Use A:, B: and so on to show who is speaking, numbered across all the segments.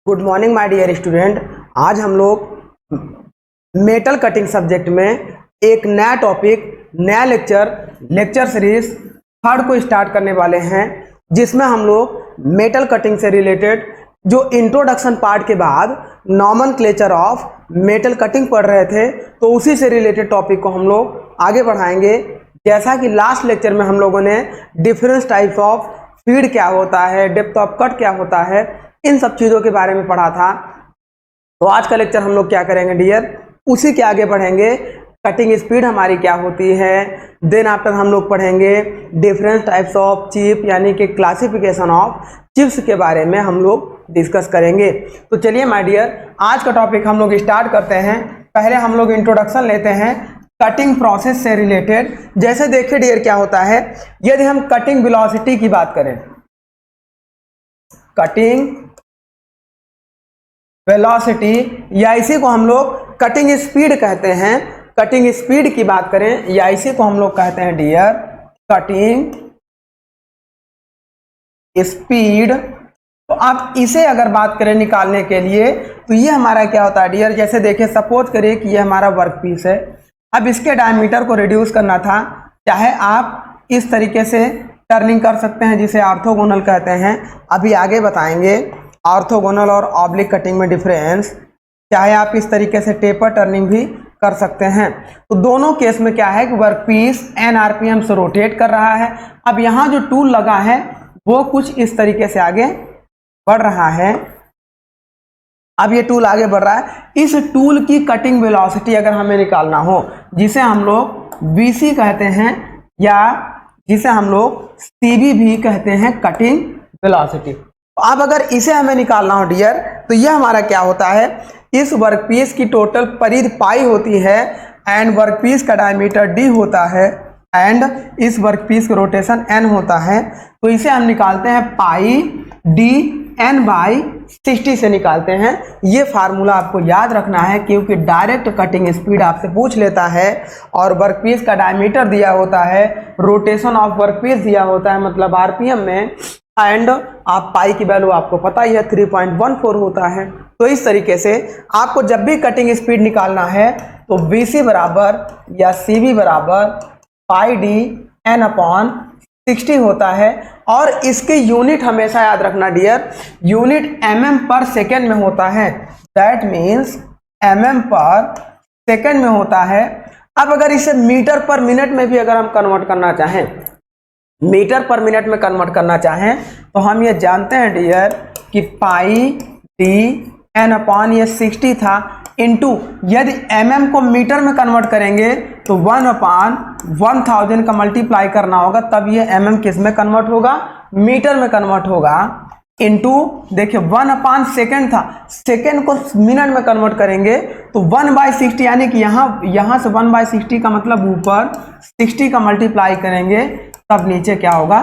A: Good morning my dear student. आज हम लोग मेटल कटिंग सब्जेक्ट में एक नया टॉपिक, नया लेक्चर सीरीज थर्ड को स्टार्ट करने वाले हैं, जिसमें हम लोग मेटल कटिंग से रिलेटेड जो इंट्रोडक्शन पार्ट के बाद नॉमेनक्लेचर ऑफ मेटल कटिंग पढ़ रहे थे, तो उसी से रिलेटेड टॉपिक को हम लोग आगे बढ़ाएंगे। जैसा कि लास्ट लेक्चर में हम लोगों ने डिफरेंट टाइप्स ऑफ फीड क्या होता है, डेप्थ ऑफ कट क्या होता है, इन सब चीज़ों के बारे में पढ़ा था। तो आज का लेक्चर हम लोग क्या करेंगे डियर, उसी के आगे बढ़ेंगे। कटिंग स्पीड हमारी क्या होती है, देन आफ्टर हम लोग पढ़ेंगे डिफरेंट टाइप्स ऑफ चिप, यानी कि क्लासिफिकेशन ऑफ चिप्स के बारे में हम लोग डिस्कस करेंगे। तो चलिए माय डियर, आज का टॉपिक हम लोग स्टार्ट करते हैं। पहले हम लोग इंट्रोडक्शन लेते हैं कटिंग प्रोसेस से रिलेटेड। जैसे देखिए डियर, क्या होता है यदि हम कटिंग वेलोसिटी की बात करें, कटिंग वेलोसिटी या इसी को हम लोग कटिंग स्पीड कहते हैं। कटिंग स्पीड की बात करें या इसी को हम लोग कहते हैं डियर कटिंग स्पीड। तो आप इसे अगर बात करें निकालने के लिए, तो ये हमारा क्या होता है डियर, जैसे देखिए सपोज करिए कि ये हमारा वर्क पीस है। अब इसके डायमीटर को रिड्यूस करना था, चाहे आप इस तरीके से टर्निंग कर सकते हैं जिसे ऑर्थोगोनल कहते हैं। अभी आगे बताएंगे ऑर्थोगोनल और ऑब्लिक कटिंग में डिफरेंस। चाहे आप इस तरीके से टेपर टर्निंग भी कर सकते हैं। तो दोनों केस में क्या है कि वर्कपीस n RPM से रोटेट कर रहा है। अब यहाँ जो टूल लगा है वो कुछ इस तरीके से आगे बढ़ रहा है। अब ये टूल आगे बढ़ रहा है। इस टूल की कटिंग वेलोसिटी अगर हमें निकालना हो, जिसे हम लोग VC कहते हैं या जिसे हम लोग CV भी कहते हैं, कटिंग वेलोसिटी। अब अगर इसे हमें निकालना हो डियर, तो ये हमारा क्या होता है, इस वर्कपीस की टोटल परिधि पाई होती है एंड वर्कपीस का डायमीटर d होता है एंड इस वर्कपीस का रोटेशन n होता है। तो इसे हम निकालते हैं पाई d n बाई 60 से निकालते हैं। ये फार्मूला आपको याद रखना है, क्योंकि डायरेक्ट कटिंग स्पीड आपसे पूछ लेता है और वर्कपीस का डायमीटर दिया होता है, रोटेशन ऑफ वर्कपीस दिया होता है मतलब RPM में, एंड आप पाई की वैल्यू आपको पता ही है 3.14 होता है। तो इस तरीके से आपको जब भी कटिंग स्पीड निकालना है तो VC बराबर या CV बराबर पाई d n अपॉन 60 होता है। और इसके यूनिट हमेशा याद रखना डियर, यूनिट mm पर सेकेंड में होता है। दैट मीन्स mm पर सेकेंड में होता है। अब अगर इसे मीटर पर मिनट में भी अगर हम कन्वर्ट करना चाहें, मीटर पर मिनट में कन्वर्ट करना चाहें, तो हम ये जानते हैं डियर कि पाई d n अपॉन ये 60 था इनटू, यदि mm को मीटर में कन्वर्ट करेंगे तो 1 अपॉन 1000 का मल्टीप्लाई करना होगा, तब ये mm किस में कन्वर्ट होगा, मीटर में कन्वर्ट होगा। इनटू देखिए 1 अपॉन सेकेंड था, सेकेंड को मिनट में कन्वर्ट करेंगे तो 1/60, यानी कि यहाँ से 1/60 का मतलब ऊपर 60 का मल्टीप्लाई करेंगे तब नीचे क्या होगा,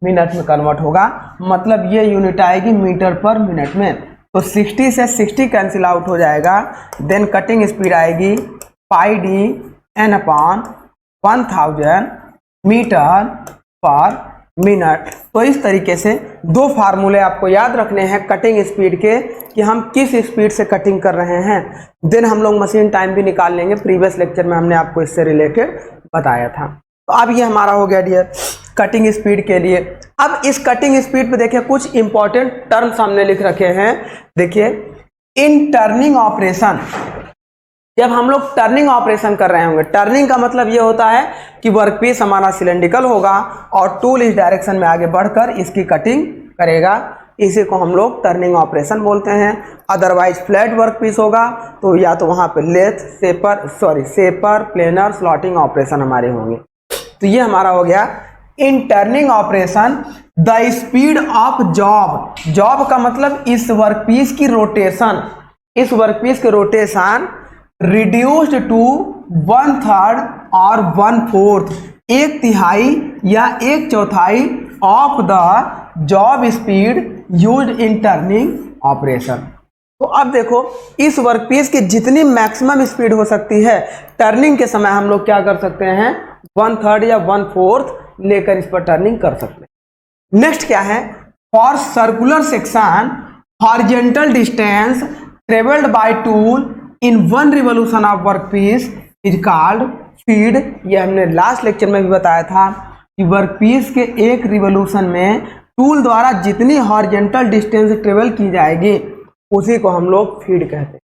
A: मिनट में कन्वर्ट होगा। मतलब ये यूनिट आएगी मीटर पर मिनट में। तो 60 से 60 कैंसिल आउट हो जाएगा। देन कटिंग स्पीड आएगी pi d n upon 1000 metre per minute. तो इस तरीके से दो फार्मूले आपको याद रखने हैं कटिंग स्पीड के, कि हम किस स्पीड से कटिंग कर रहे हैं। देन हम लोग मशीन टाइम भी निकाल लेंगे, प्रीवियस लेक्चर में हमने आपको इससे रिलेटेड बताया था। तो अब ये हमारा हो गया डियर कटिंग स्पीड के लिए। अब इस कटिंग स्पीड पे देखिए कुछ इंपॉर्टेंट टर्म्स हमने लिख रखे हैं। देखिए इन टर्निंग ऑपरेशन, जब हम लोग टर्निंग ऑपरेशन कर रहे होंगे, टर्निंग का मतलब ये होता है कि वर्कपीस हमारा सिलेंड्रिकल होगा और टूल इस डायरेक्शन में आगे बढ़कर इसकी कटिंग करेगा। इसी को हम लोग टर्निंग ऑपरेशन बोलते हैं। अदरवाइज फ्लैट वर्कपीस होगा तो या तो वहाँ पे lathe, shaper, planer, slotting operation हमारे होंगे। तो ये हमारा हो गया in turning operation the speed of job का मतलब इस वर्कपीस की रोटेशन, इस वर्कपीस के रोटेशन रिड्यूस्ड टू 1/3 और 1/4, 1/3 या 1/4 of the job speed used in turning operation. तो अब देखो इस वर्कपीस की जितनी मैक्सिमम स्पीड हो सकती है टर्निंग के समय हम लोग क्या कर सकते हैं, 1/3 या 1/4 लेकर इस पर टर्निंग कर सकते हैं। नेक्स्ट क्या है, for circular section horizontal distance travelled by tool in one revolution of work piece is called feed. ये हमने लास्ट लेक्चर में भी बताया था कि वर्क पीस के एक रिवोल्यूशन में टूल द्वारा जितनी हॉरिजेंटल डिस्टेंस ट्रेवल की जाएगी उसी को हम लोग फीड कहते हैं।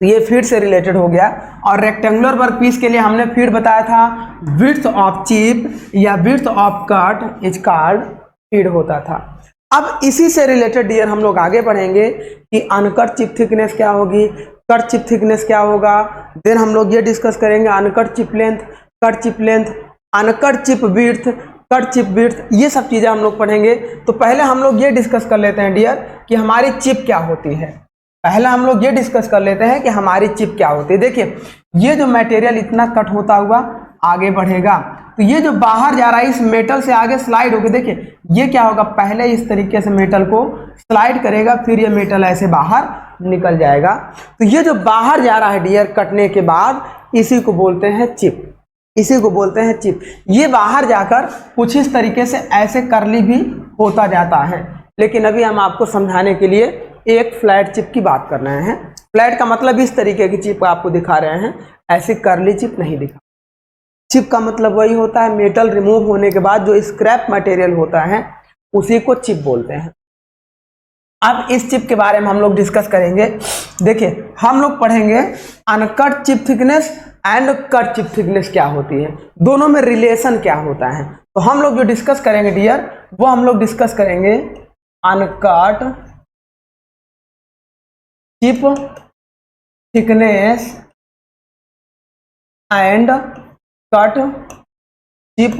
A: तो ये फीड से रिलेटेड हो गया। और रेक्टेंगुलर वर्क पीस के लिए हमने फीड बताया था, विड्थ ऑफ चिप या width of cut is called feed होता था। अब इसी से रिलेटेड डियर हम लोग आगे बढ़ेंगे कि अनकट चिप थिकनेस क्या होगी, कट चिप थिकनेस क्या होगा। देन हम लोग ये डिस्कस करेंगे uncut chip length, cut chip length, uncut chip width, cut chip width, ये सब चीज़ें हम लोग पढ़ेंगे। तो पहले हम लोग ये डिस्कस कर लेते हैं डियर कि हमारी चिप क्या होती है। पहला हम लोग ये डिस्कस कर लेते हैं कि हमारी चिप क्या होती है। देखिए ये जो मटेरियल इतना कट होता हुआ आगे बढ़ेगा तो ये जो बाहर जा रहा है इस मेटल से आगे स्लाइड होकर, देखिए ये क्या होगा, पहले इस तरीके से मेटल को स्लाइड करेगा, फिर ये मेटल ऐसे बाहर निकल जाएगा। तो ये जो बाहर जा रहा है डियर कटने के बाद, इसी को बोलते हैं चिप, इसी को बोलते हैं चिप। ये बाहर जाकर कुछ इस तरीके से ऐसे कर्ली भी होता जाता है, लेकिन अभी हम आपको समझाने के लिए एक फ्लैट चिप की बात कर रहे हैं। फ्लैट का मतलब इस तरीके की चिप आपको दिखा रहे हैं, ऐसी कर्ली चिप नहीं दिखा। चिप का मतलब वही होता है मेटल रिमूव होने के बाद जो स्क्रैप मटेरियल होता है उसी को चिप बोलते हैं। अब इस चिप के बारे में हम लोग डिस्कस करेंगे। देखिए हम लोग पढ़ेंगे uncut chip thickness and cut chip thickness क्या होती है, दोनों में रिलेशन क्या होता है। तो हम लोग जो डिस्कस करेंगे डियर वो हम लोग डिस्कस करेंगे uncut chip thickness and cut chip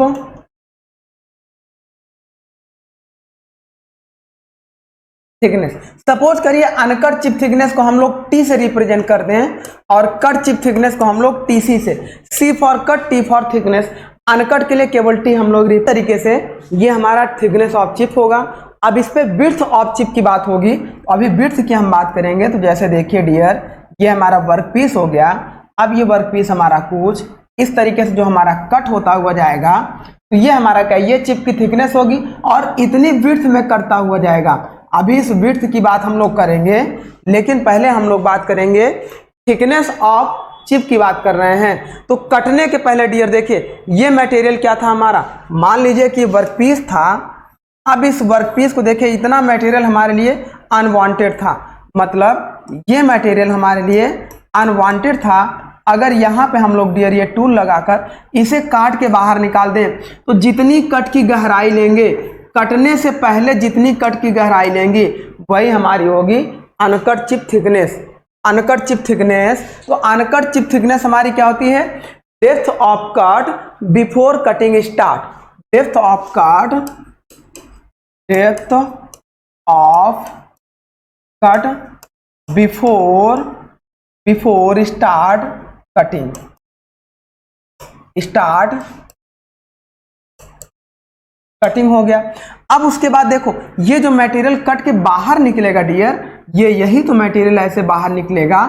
A: thickness. Suppose करिए अनकट चिप थिकनेस को हम लोग टी से रिप्रेजेंट करते हैं और कट चिप थिकनेस को हम लोग टीसी से, C for cut, T for thickness. Uncut के लिए केवल टी हम लोग इस तरीके से, ये हमारा थिकनेस ऑफ चिप होगा। अब इस पे विड्थ ऑफ चिप की बात होगी, अभी विड्थ की हम बात करेंगे। तो जैसे देखिए डियर ये हमारा वर्क पीस हो गया। अब ये वर्क पीस हमारा कुछ इस तरीके से जो हमारा कट होता हुआ जाएगा, तो ये हमारा क्या, ये चिप की थिकनेस होगी और इतनी विड्थ में कटता हुआ जाएगा। अभी इस विड्थ की बात हम लोग करेंगे, लेकिन पहले हम लोग बात करेंगे थिकनेस ऑफ चिप की बात कर रहे हैं। तो कटने के पहले डियर देखिए ये मटेरियल क्या था हमारा, मान लीजिए कि वर्कपीस था। अब इस वर्कपीस को देखिए इतना मटेरियल हमारे लिए अनवांटेड था, मतलब ये मटेरियल हमारे लिए अनवांटेड था। अगर यहाँ पे हम लोग डियर ये टूल लगाकर इसे काट के बाहर निकाल दें तो जितनी कट की गहराई लेंगे, कटने से पहले जितनी कट की गहराई लेंगी वही हमारी होगी uncut chip thickness. Uncut chip thickness, तो अनकट चिप थिकनेस हमारी क्या होती है, depth of cut before cutting start. Depth of cut, depth of cut before start cutting, start cutting हो गया। अब उसके बाद देखो ये जो मटेरियल कट के बाहर निकलेगा डियर, ये यही तो मटेरियल ऐसे बाहर निकलेगा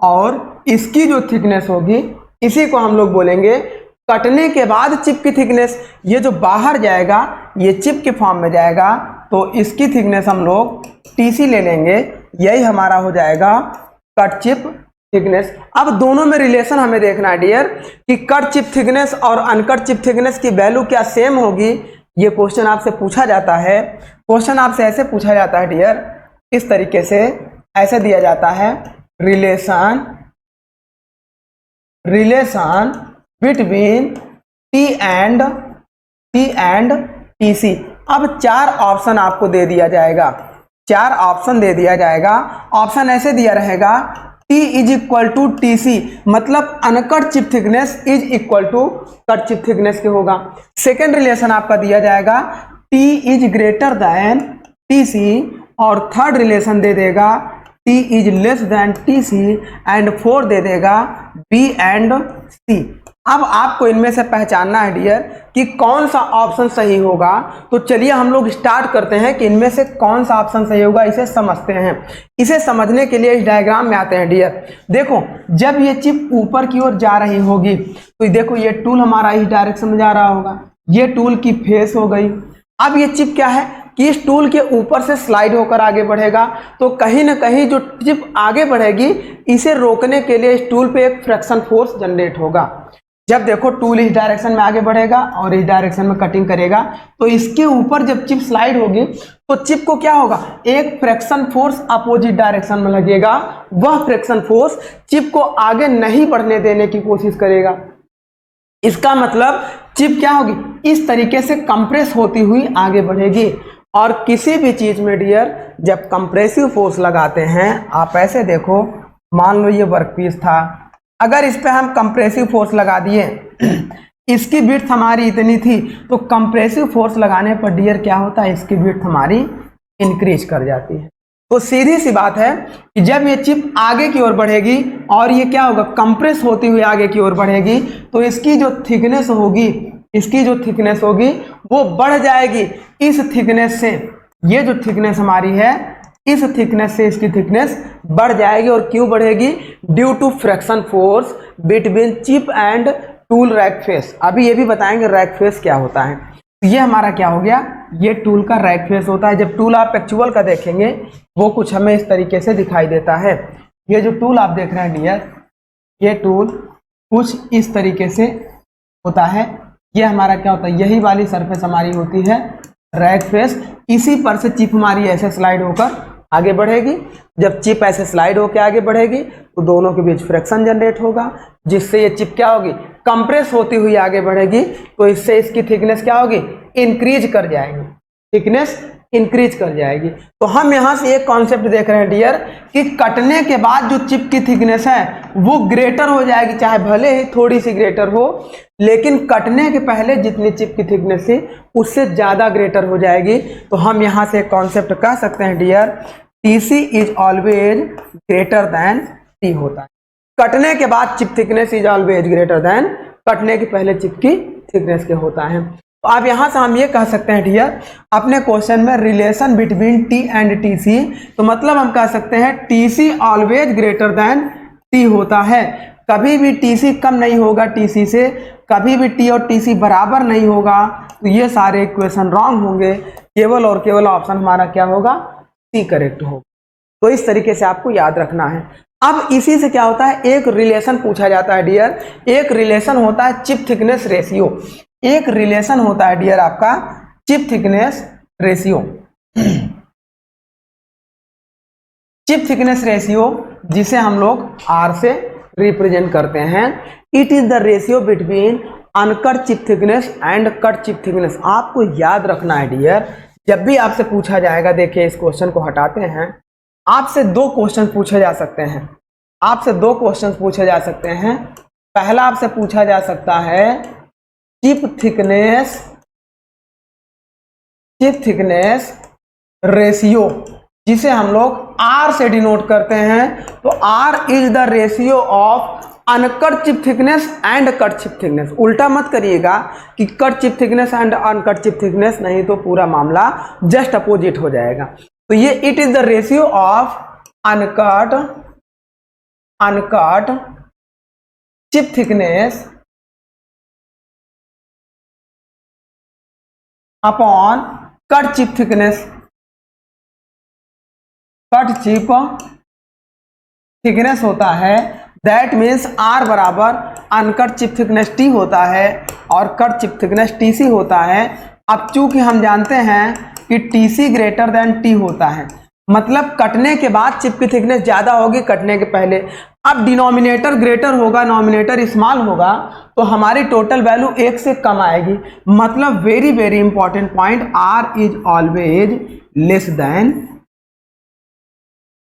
A: और इसकी जो थिकनेस होगी इसी को हम लोग बोलेंगे कटने के बाद चिप की थिकनेस। ये जो बाहर जाएगा ये चिप के फॉर्म में जाएगा, तो इसकी थिकनेस हम लोग टीसी ले लेंगे, यही हमारा हो जाएगा कट चिप थिकनेस। अब दोनों में रिलेशन हमें देखना है डियर कि कट चिप थिकनेस और अनकट चिप थिकनेस की वैल्यू क्या सेम होगी। ये क्वेश्चन आपसे पूछा जाता है। क्वेश्चन आपसे ऐसे पूछा जाता है डियर, इस तरीके से ऐसे दिया जाता है relation between T and TC. अब चार ऑप्शन आपको दे दिया जाएगा, चार ऑप्शन दे दिया जाएगा। ऑप्शन ऐसे दिया रहेगा T is equal to T C, मतलब uncut chip thickness is equal to cut chip thickness के होगा। सेकेंड रिलेशन आपका दिया जाएगा T is greater than T C, और थर्ड रिलेशन दे देगा T is less than T C, and fourth दे देगा B एंड C। अब आपको इनमें से पहचानना है डियर कि कौन सा ऑप्शन सही होगा। तो चलिए हम लोग स्टार्ट करते हैं कि इनमें से कौन सा ऑप्शन सही होगा, इसे समझते हैं। इसे समझने के लिए इस डायग्राम में आते हैं डियर। देखो जब ये चिप ऊपर की ओर जा रही होगी तो देखो ये टूल हमारा इस डायरेक्शन में जा रहा होगा, ये टूल की फेस हो गई। अब ये चिप क्या है, कि इस टूल के ऊपर से स्लाइड होकर आगे बढ़ेगा, तो कहीं ना कहीं जो चिप आगे बढ़ेगी इसे रोकने के लिए इस टूल पे एक फ्रिक्शन फोर्स जनरेट होगा। जब देखो टूल इस डायरेक्शन में आगे बढ़ेगा और इस डायरेक्शन में कटिंग करेगा, तो इसके ऊपर जब चिप स्लाइड होगी तो चिप को क्या होगा, एक फ्रिक्शन फोर्स अपोजिट डायरेक्शन में लगेगा। वह फ्रिक्शन फोर्स चिप को आगे नहीं बढ़ने देने की कोशिश करेगा। इसका मतलब चिप क्या होगी, इस तरीके से कंप्रेस होती हुई आगे बढ़ेगी। और किसी भी चीज में डियर जब कंप्रेसिव फोर्स लगाते हैं, आप ऐसे देखो, मान लो ये वर्कपीस था, अगर इस पे हम कंप्रेसिव फोर्स लगा दिए, इसकी विड्थ हमारी इतनी थी, तो कंप्रेसिव फोर्स लगाने पर डियर क्या होता है, इसकी विड्थ हमारी इंक्रीज कर जाती है। तो सीधी सी बात है कि जब ये चिप आगे की ओर बढ़ेगी और ये क्या होगा, कंप्रेस होती हुई आगे की ओर बढ़ेगी, तो इसकी जो थिकनेस होगी, इसकी जो थिकनेस होगी वो बढ़ जाएगी इस थिकनेस से। ये जो थिकनेस हमारी है, इस थिकनेस से इसकी थिकनेस बढ़ जाएगी। और क्यों बढ़ेगी, due to friction force between chip and tool rake face. अभी ये भी बताएंगे रैक फेस क्या होता है। ये हमारा क्या हो गया, ये टूल का रैक फेस होता है। जब टूल आप एक्चुअल का देखेंगे वो कुछ हमें इस तरीके से दिखाई देता है। ये जो टूल आप देख रहे हैं डियर, ये टूल कुछ इस तरीके से होता है। ये हमारा क्या होता है, यही वाली सरफेस हमारी होती है रैक फेस। इसी पर से चिप हमारी ऐसे स्लाइड होकर आगे बढ़ेगी। जब चिप ऐसे स्लाइड होकर आगे बढ़ेगी तो दोनों के बीच फ्रिक्शन जनरेट होगा, जिससे ये चिप क्या होगी, कंप्रेस होती हुई आगे बढ़ेगी। तो इससे इसकी थिकनेस क्या होगी, इंक्रीज कर जाएगी, थिकनेस इंक्रीज कर जाएगी। तो हम यहाँ से एक कॉन्सेप्ट देख रहे हैं डियर कि कटने के बाद जो चिप की थिकनेस है वो ग्रेटर हो जाएगी, चाहे भले ही थोड़ी सी ग्रेटर हो, लेकिन कटने के पहले जितनी चिप की थिकनेस थी उससे ज़्यादा ग्रेटर हो जाएगी। तो हम यहाँ से एक कॉन्सेप्ट कह सकते हैं dear, TC is always greater than T होता है। कटने के बाद chip thickness is always greater than कटने के पहले चिप की थिकनेस के होता है। तो अब यहाँ से हम ये कह सकते हैं डियर, अपने क्वेश्चन में relation between T and TC, तो मतलब हम कह सकते हैं TC always greater than T होता है। कभी भी टीसी कम नहीं होगा टीसी से, कभी भी टी और टीसी बराबर नहीं होगा। तो ये सारे इक्वेशन रॉन्ग होंगे, केवल और केवल ऑप्शन हमारा क्या होगा, सी करेक्ट होगा। तो इस तरीके से आपको याद रखना है। अब इसी से क्या होता है, एक रिलेशन पूछा जाता है डियर, एक रिलेशन होता है चिप थिकनेस रेशियो। एक रिलेशन होता है डियर आपका chip thickness ratio. Chip thickness ratio जिसे हम लोग आर से रिप्रेजेंट करते हैं। It is the ratio between uncut chip thickness and cut chip thickness. आपको याद रखना है डियर, जब भी आपसे पूछा जाएगा, देखिए इस क्वेश्चन को हटाते हैं, आपसे दो क्वेश्चन पूछे जा सकते हैं, आपसे दो क्वेश्चन पूछे जा सकते हैं। पहला आपसे पूछा जा सकता है चिप थिकनेस रेशियो, जिसे हम लोग आर से डिनोट करते हैं। तो R is the ratio of uncut chip thickness and cut chip thickness. उल्टा मत करिएगा कि cut chip thickness and uncut chip thickness, नहीं तो पूरा मामला जस्ट अपोजिट हो जाएगा। तो ये it is the ratio of uncut chip thickness upon cut chip thickness. Cut chip thickness होता है, दैट मीन्स आर बराबर अनकट चिप थिकनेस टी होता है और कट चिप थिकनेस टीसी होता है। अब चूंकि हम जानते हैं कि टीसी ग्रेटर देन टी होता है, मतलब कटने के बाद चिप की थिकनेस ज्यादा होगी कटने के पहले। अब डिनोमिनेटर ग्रेटर होगा, नॉमिनेटर स्मॉल होगा, तो हमारी टोटल वैल्यू 1 से कम आएगी। मतलब very very important point, R is always less than.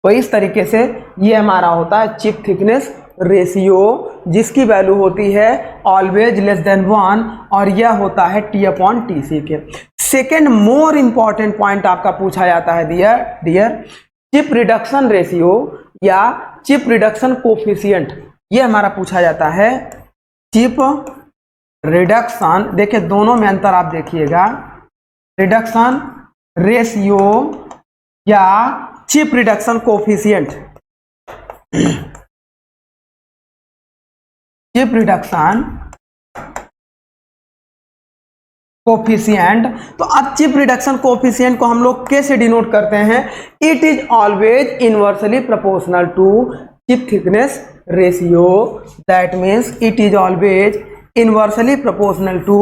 A: तो इस तरीके से ये हमारा होता है चिप थिकनेस रेशियो, जिसकी वैल्यू होती है ऑलवेज लेस देन 1, और यह होता है टी अपॉन टी सी के। सेकेंड मोर इंपॉर्टेंट पॉइंट आपका पूछा जाता है डियर चिप रिडक्शन रेशियो या चिप रिडक्शन कोफिशिएंट। ये हमारा पूछा जाता है चिप रिडक्शन। देखिए दोनों में अंतर आप देखिएगा, रिडक्शन रेशियो या chip reduction coefficient. Chip reduction coefficient. तो अब चिप रिडक्शन कोफिशिएंट को हम लोग कैसे डिनोट करते हैं? It is always inversely proportional to chip thickness ratio. That means it is always inversely proportional to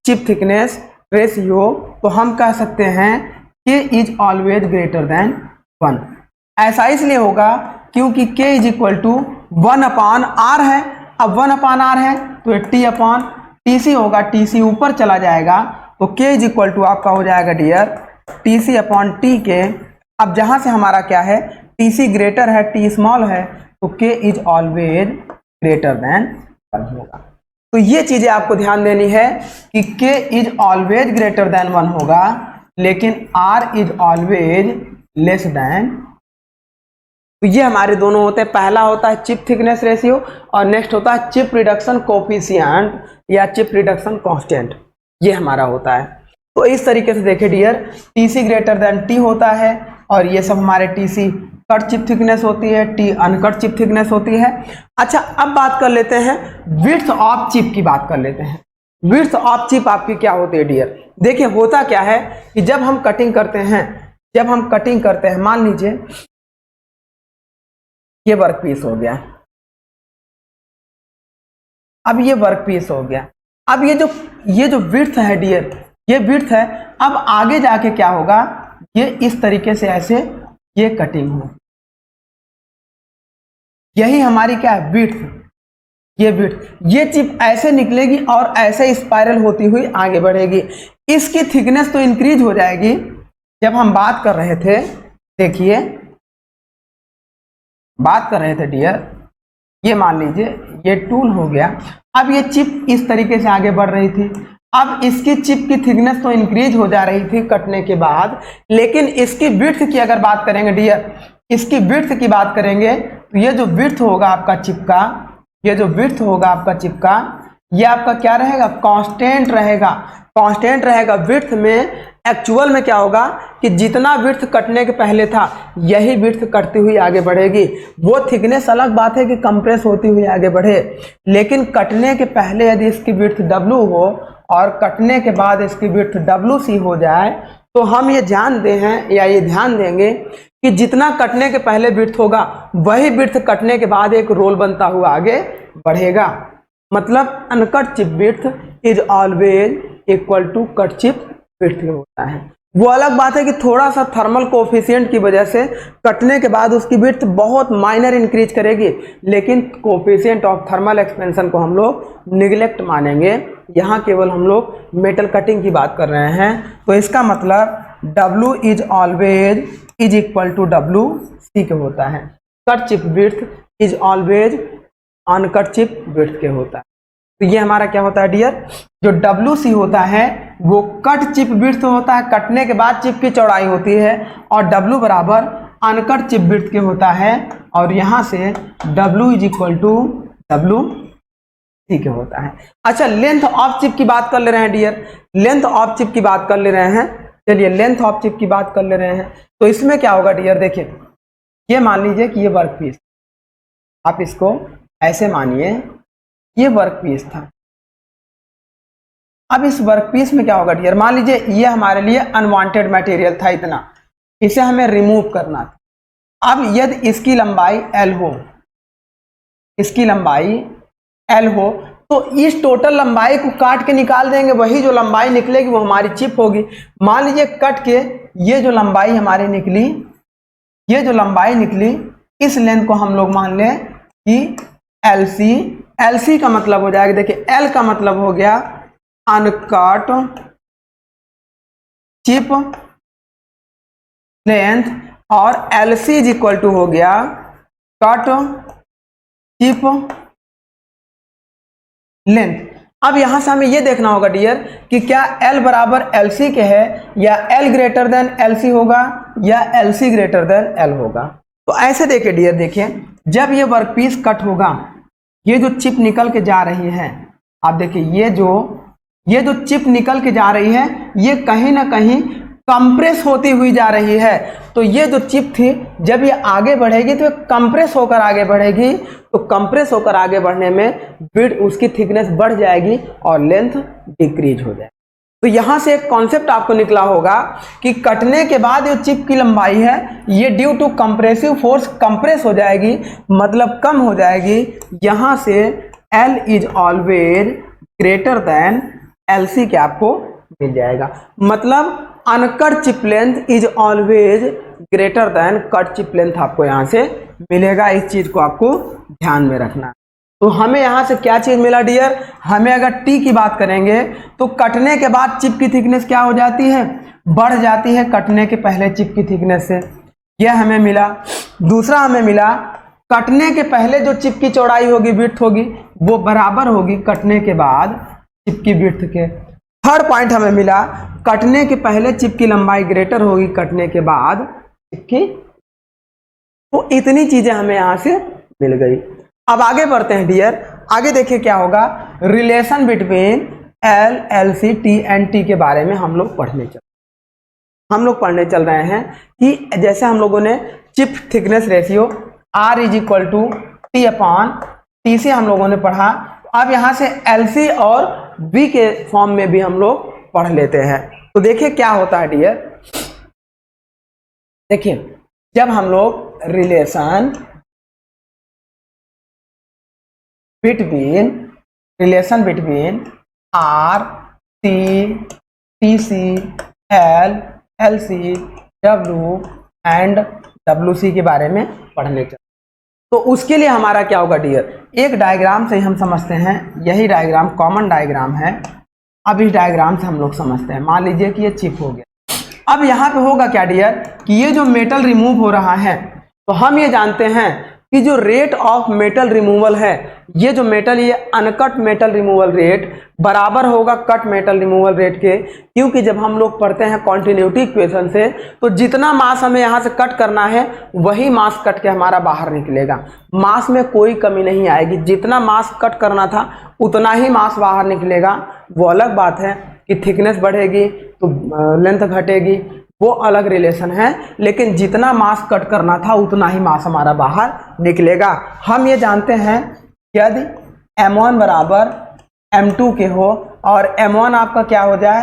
A: chip thickness ratio. तो हम कह सकते हैं के इज ऑलवेज ग्रेटर देन 1। ऐसा इसलिए होगा क्योंकि k is equal to 1/r है। अब 1/r है तो T/TC होगा, TC ऊपर चला जाएगा तो k इज इक्वल टू आपका हो जाएगा डियर TC/Tk। अब जहां से हमारा क्या है, TC ग्रेटर है, T स्मॉल है, तो k is always greater than 1 होगा। तो ये चीजें आपको ध्यान देनी है कि k is always greater than 1 होगा, लेकिन r is always less than. तो ये हमारे दोनों होते हैं, पहला होता है चिप थिकनेस रेशियो और नेक्स्ट होता है चिप रिडक्शन कोफिशिएंट या चिप रिडक्शन कांस्टेंट, ये हमारा होता है। तो इस तरीके से देखें dear, TC greater than T होता है और ये सब हमारे TC कट चिप थिकनेस होती है, T अनकट चिप थिकनेस होती है। अच्छा, अब बात कर लेते हैं विड्थ ऑफ चिप की बात कर लेते हैं। विड्थ ऑफ चिप आपकी क्या होती है डियर? देखिए होता क्या है कि जब हम कटिंग करते हैं, मान लीजिए ये वर्क पीस हो गया, अब ये वर्क पीस हो गया। अब ये जो विड्थ है डियर, ये विड्थ है। अब आगे जाके क्या होगा, ये इस तरीके से ऐसे ये कटिंग हो, यही हमारी क्या है विड्थ। ये विड्थ, ये चिप ऐसे निकलेगी और ऐसे स्पाइरल होती हुई आगे बढ़ेगी। इसकी थिकनेस तो इंक्रीज हो जाएगी। जब हम बात कर रहे थे, देखिए बात कर रहे थे डियर, ये मान लीजिए ये टूल हो गया। अब ये चिप इस तरीके से आगे बढ़ रही थी। अब इसकी चिप की थिकनेस तो इंक्रीज हो जा रही थी कटने के बाद, लेकिन इसकी विड्थ की अगर बात करेंगे डियर, इसकी विड्थ की बात करेंगे तो ये जो विड्थ होगा आपका चिप का, ये जो विड्थ होगा आपका चिप का, ये आपका क्या रहेगा, कांस्टेंट रहेगा। कांस्टेंट रहेगा विड्थ में। एक्चुअल में क्या होगा कि जितना विड्थ कटने के पहले था यही विड्थ कटती हुई आगे बढ़ेगी। वो थिकनेस अलग बात है कि कंप्रेस होती हुई आगे बढ़े, लेकिन कटने के पहले यदि इसकी विड्थ W हो और कटने के बाद इसकी विड्थ WC हो जाए, तो हम ये जानते हैं या ये ध्यान देंगे कि जितना कटने के पहले विड्थ होगा वही विड्थ कटने के बाद एक रोल बनता हुआ आगे बढ़ेगा। मतलब uncut chip width is always equal to cut chip width होता है। वो अलग बात है कि थोड़ा सा थर्मल कोफिशिएंट की वजह से कटने के बाद उसकी विड्थ बहुत माइनर इंक्रीज करेगी, लेकिन कोफिशिएंट ऑफ थर्मल एक्सपेंशन को हम लोग निगलेक्ट मानेंगे। यहाँ केवल हम लोग मेटल कटिंग की बात कर रहे हैं। तो इसका मतलब W is always is equal to WC के होता है। Cut chip width is always uncut chip width के होता है। तो ये हमारा क्या होता है डियर, जो WC होता है वो कट चिप विड्थ होता है, कटने के बाद चिप की चौड़ाई होती है, और W बराबर अनकट चिप विड्थ के होता है। और यहाँ से W is equal to WC के होता है। अच्छा, लेंथ ऑफ चिप की बात कर ले रहे हैं डियर, लेंथ ऑफ चिप की बात कर ले रहे हैं। चलिए लेंथ ऑफ चिप की बात कर ले रहे हैं। तो इसमें क्या होगा डियर, देखिए ये मान लीजिए कि ये वर्क पीस, आप इसको ऐसे मानिए ये वर्क पीस था। अब इस वर्क पीस में क्या होगा डियर, मान लीजिए ये हमारे लिए अनवांटेड मटेरियल था, इतना इसे हमें रिमूव करना था। अब यदि इसकी लंबाई L हो, इसकी लंबाई L हो, तो इस टोटल लंबाई को काट के निकाल देंगे, वही जो लंबाई निकलेगी वो हमारी चिप होगी। मान लीजिए कट के ये जो लंबाई हमारी निकली, ये जो लंबाई निकली, इस लेंथ को हम लोग मान लें कि LC। LC का मतलब हो जाएगा, देखिए L का मतलब हो गया अनकट चिप लेंथ और LC इज इक्वल टू हो गया कट चिप लेंथ। अब यहां से हमें यह देखना होगा डियर कि क्या L बराबर LC के है या L ग्रेटर देन LC होगा या LC ग्रेटर देन L होगा। तो ऐसे देखिए डियर, देखिए जब ये वर्कपीस कट होगा, ये जो चिप निकल के जा रही है, आप देखिए ये जो चिप निकल के जा रही है ये कहीं ना कहीं कंप्रेस होती हुई जा रही है। तो ये जो चिप थी जब ये आगे बढ़ेगी तो कंप्रेस होकर आगे बढ़ेगी, तो कंप्रेस होकर आगे बढ़ने में विड्थ उसकी थिकनेस बढ़ जाएगी और लेंथ डिक्रीज हो जाएगी। तो यहां से एक कॉन्सेप्ट आपको निकला होगा कि कटने के बाद जो चिप की लंबाई है ये due to compressive force compress हो जाएगी, मतलब कम हो जाएगी। यहां से L is always greater than LC क्या आपको मिल जाएगा, मतलब uncut chip length is always greater than cut chip length आपको यहां से मिलेगा। इस चीज को आपको ध्यान में रखना है। तो हमें यहां से क्या चीज मिला डियर, हमें अगर टी की बात करेंगे तो कटने के बाद चिप की थिकनेस क्या हो जाती है, बढ़ जाती है कटने के पहले चिप की थिकनेस से, यह हमें मिला। दूसरा हमें मिला कटने के पहले जो चिप की चौड़ाई होगी, विड्थ होगी, वो बराबर होगी कटने के बाद चिप की विड्थ के। थर्ड पॉइंट हमें मिला कटने के पहले चिप की लंबाई ग्रेटर होगी कटने के बाद चिप की। तो इतनी चीजें हमें यहां से मिल गई। अब आगे बढ़ते हैं डियर, आगे देखिए क्या होगा, relation between L, LC, T and T के बारे में हम लोग पढ़ने चल रहे हैं कि जैसे हम लोगों ने chip thickness ratio R is equal to T upon T से हम लोगों ने पढ़ा। अब यहां से LC और V के फॉर्म में भी हम लोग पढ़ लेते हैं। तो देखिए क्या होता है डियर, देखिए जब हम लोग relation between R, T, TC, L, LC, W and WC के बारे में पढ़ने चलते, तो उसके लिए हमारा क्या होगा डियर, एक डायग्राम से हम समझते हैं। यही डायग्राम कॉमन डायग्राम है। अब इस डायग्राम से हम लोग समझते हैं। मान लीजिए कि ये चिप हो गया। अब यहाँ पे होगा क्या डियर कि ये जो मेटल रिमूव हो रहा है, तो हम ये जानते हैं कि जो रेट ऑफ मेटल रिमूवल है, ये जो मेटल, ये अनकट मेटल रिमूवल रेट बराबर होगा कट मेटल रिमूवल रेट के। क्योंकि जब हम लोग पढ़ते हैं कॉन्टिन्यूटी इक्वेशन से, तो जितना मास हमें यहाँ से कट करना है वही मास कट के हमारा बाहर निकलेगा। मास में कोई कमी नहीं आएगी, जितना मास कट करना था उतना ही मास बाहर निकलेगा। वो अलग बात है कि थिकनेस बढ़ेगी तो लेंथ घटेगी, वो अलग रिलेशन है, लेकिन जितना मास कट करना था उतना ही मास हमारा बाहर निकलेगा। हम ये जानते हैं यदि M1 बराबर M2 के हो और M1 आपका क्या हो जाए,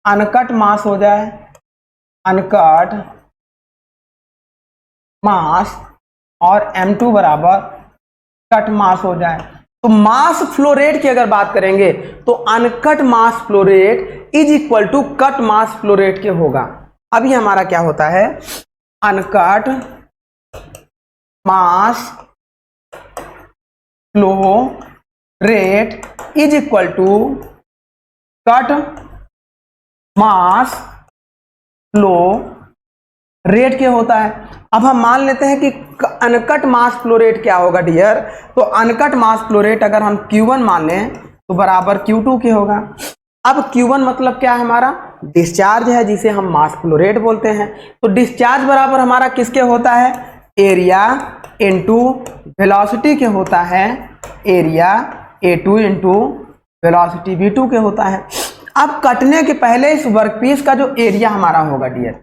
A: अनकट मास हो जाए, अनकट मास, और M2 बराबर कट मास हो जाए, तो मास फ्लो रेट की अगर बात करेंगे तो uncut mass flow rate is equal to cut mass flow rate के होगा। अभी हमारा क्या होता है, uncut mass flow rate is equal to cut mass flow rate के होता है। अब हम मान लेते हैं कि अनकट मास फ्लो रेट क्या होगा डियर, तो अनकट मास फ्लो रेट अगर हम Q1 मान लें तो बराबर Q2 के होगा। अब Q1 मतलब क्या है, हमारा डिस्चार्ज है, जिसे हम मास फ्लो रेट बोलते हैं। तो डिस्चार्ज बराबर हमारा किसके होता है, एरिया इनटू वेलोसिटी के होता है, area A2 into velocity V2 के होता है। अब कटने के पहले इस वर्कपीस का जो एरिया हमारा होगा डियर,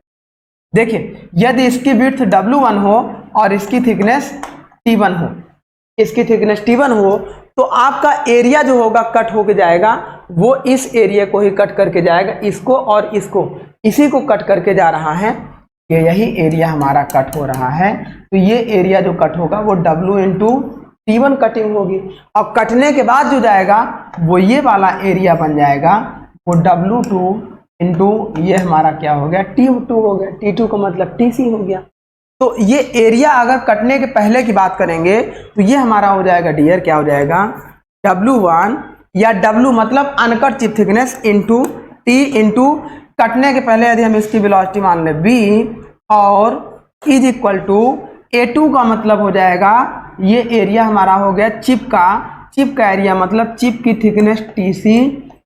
A: देखिए यदि इसकी विड्थ W1 हो और इसकी थिकनेस T1 हो, इसकी थिकनेस T1 हो, तो आपका एरिया जो होगा कट होके जाएगा, वो इस एरिया को ही कट करके जाएगा, इसको और इसको, इसी को कट करके जा रहा है। ये यही एरिया हमारा कट हो रहा है। तो ये एरिया जो कट होगा वो W इंटू T1 कटिंग होगी, और कटने के बाद जो जाएगा वो ये वाला एरिया बन जाएगा, वो W2 इंटू ये हमारा क्या हो गया, T2 हो गया। T2 का मतलब TC हो गया। तो ये एरिया अगर कटने के पहले की बात करेंगे तो ये हमारा हो जाएगा डियर, क्या हो जाएगा, W1 या W मतलब uncut chip thickness into T into कटने के पहले यदि हम इसकी वेलोसिटी मान लें V, और इज इक्वल टू A2 का मतलब हो जाएगा, ये एरिया हमारा हो गया चिप का एरिया मतलब चिप की थिकनेस TC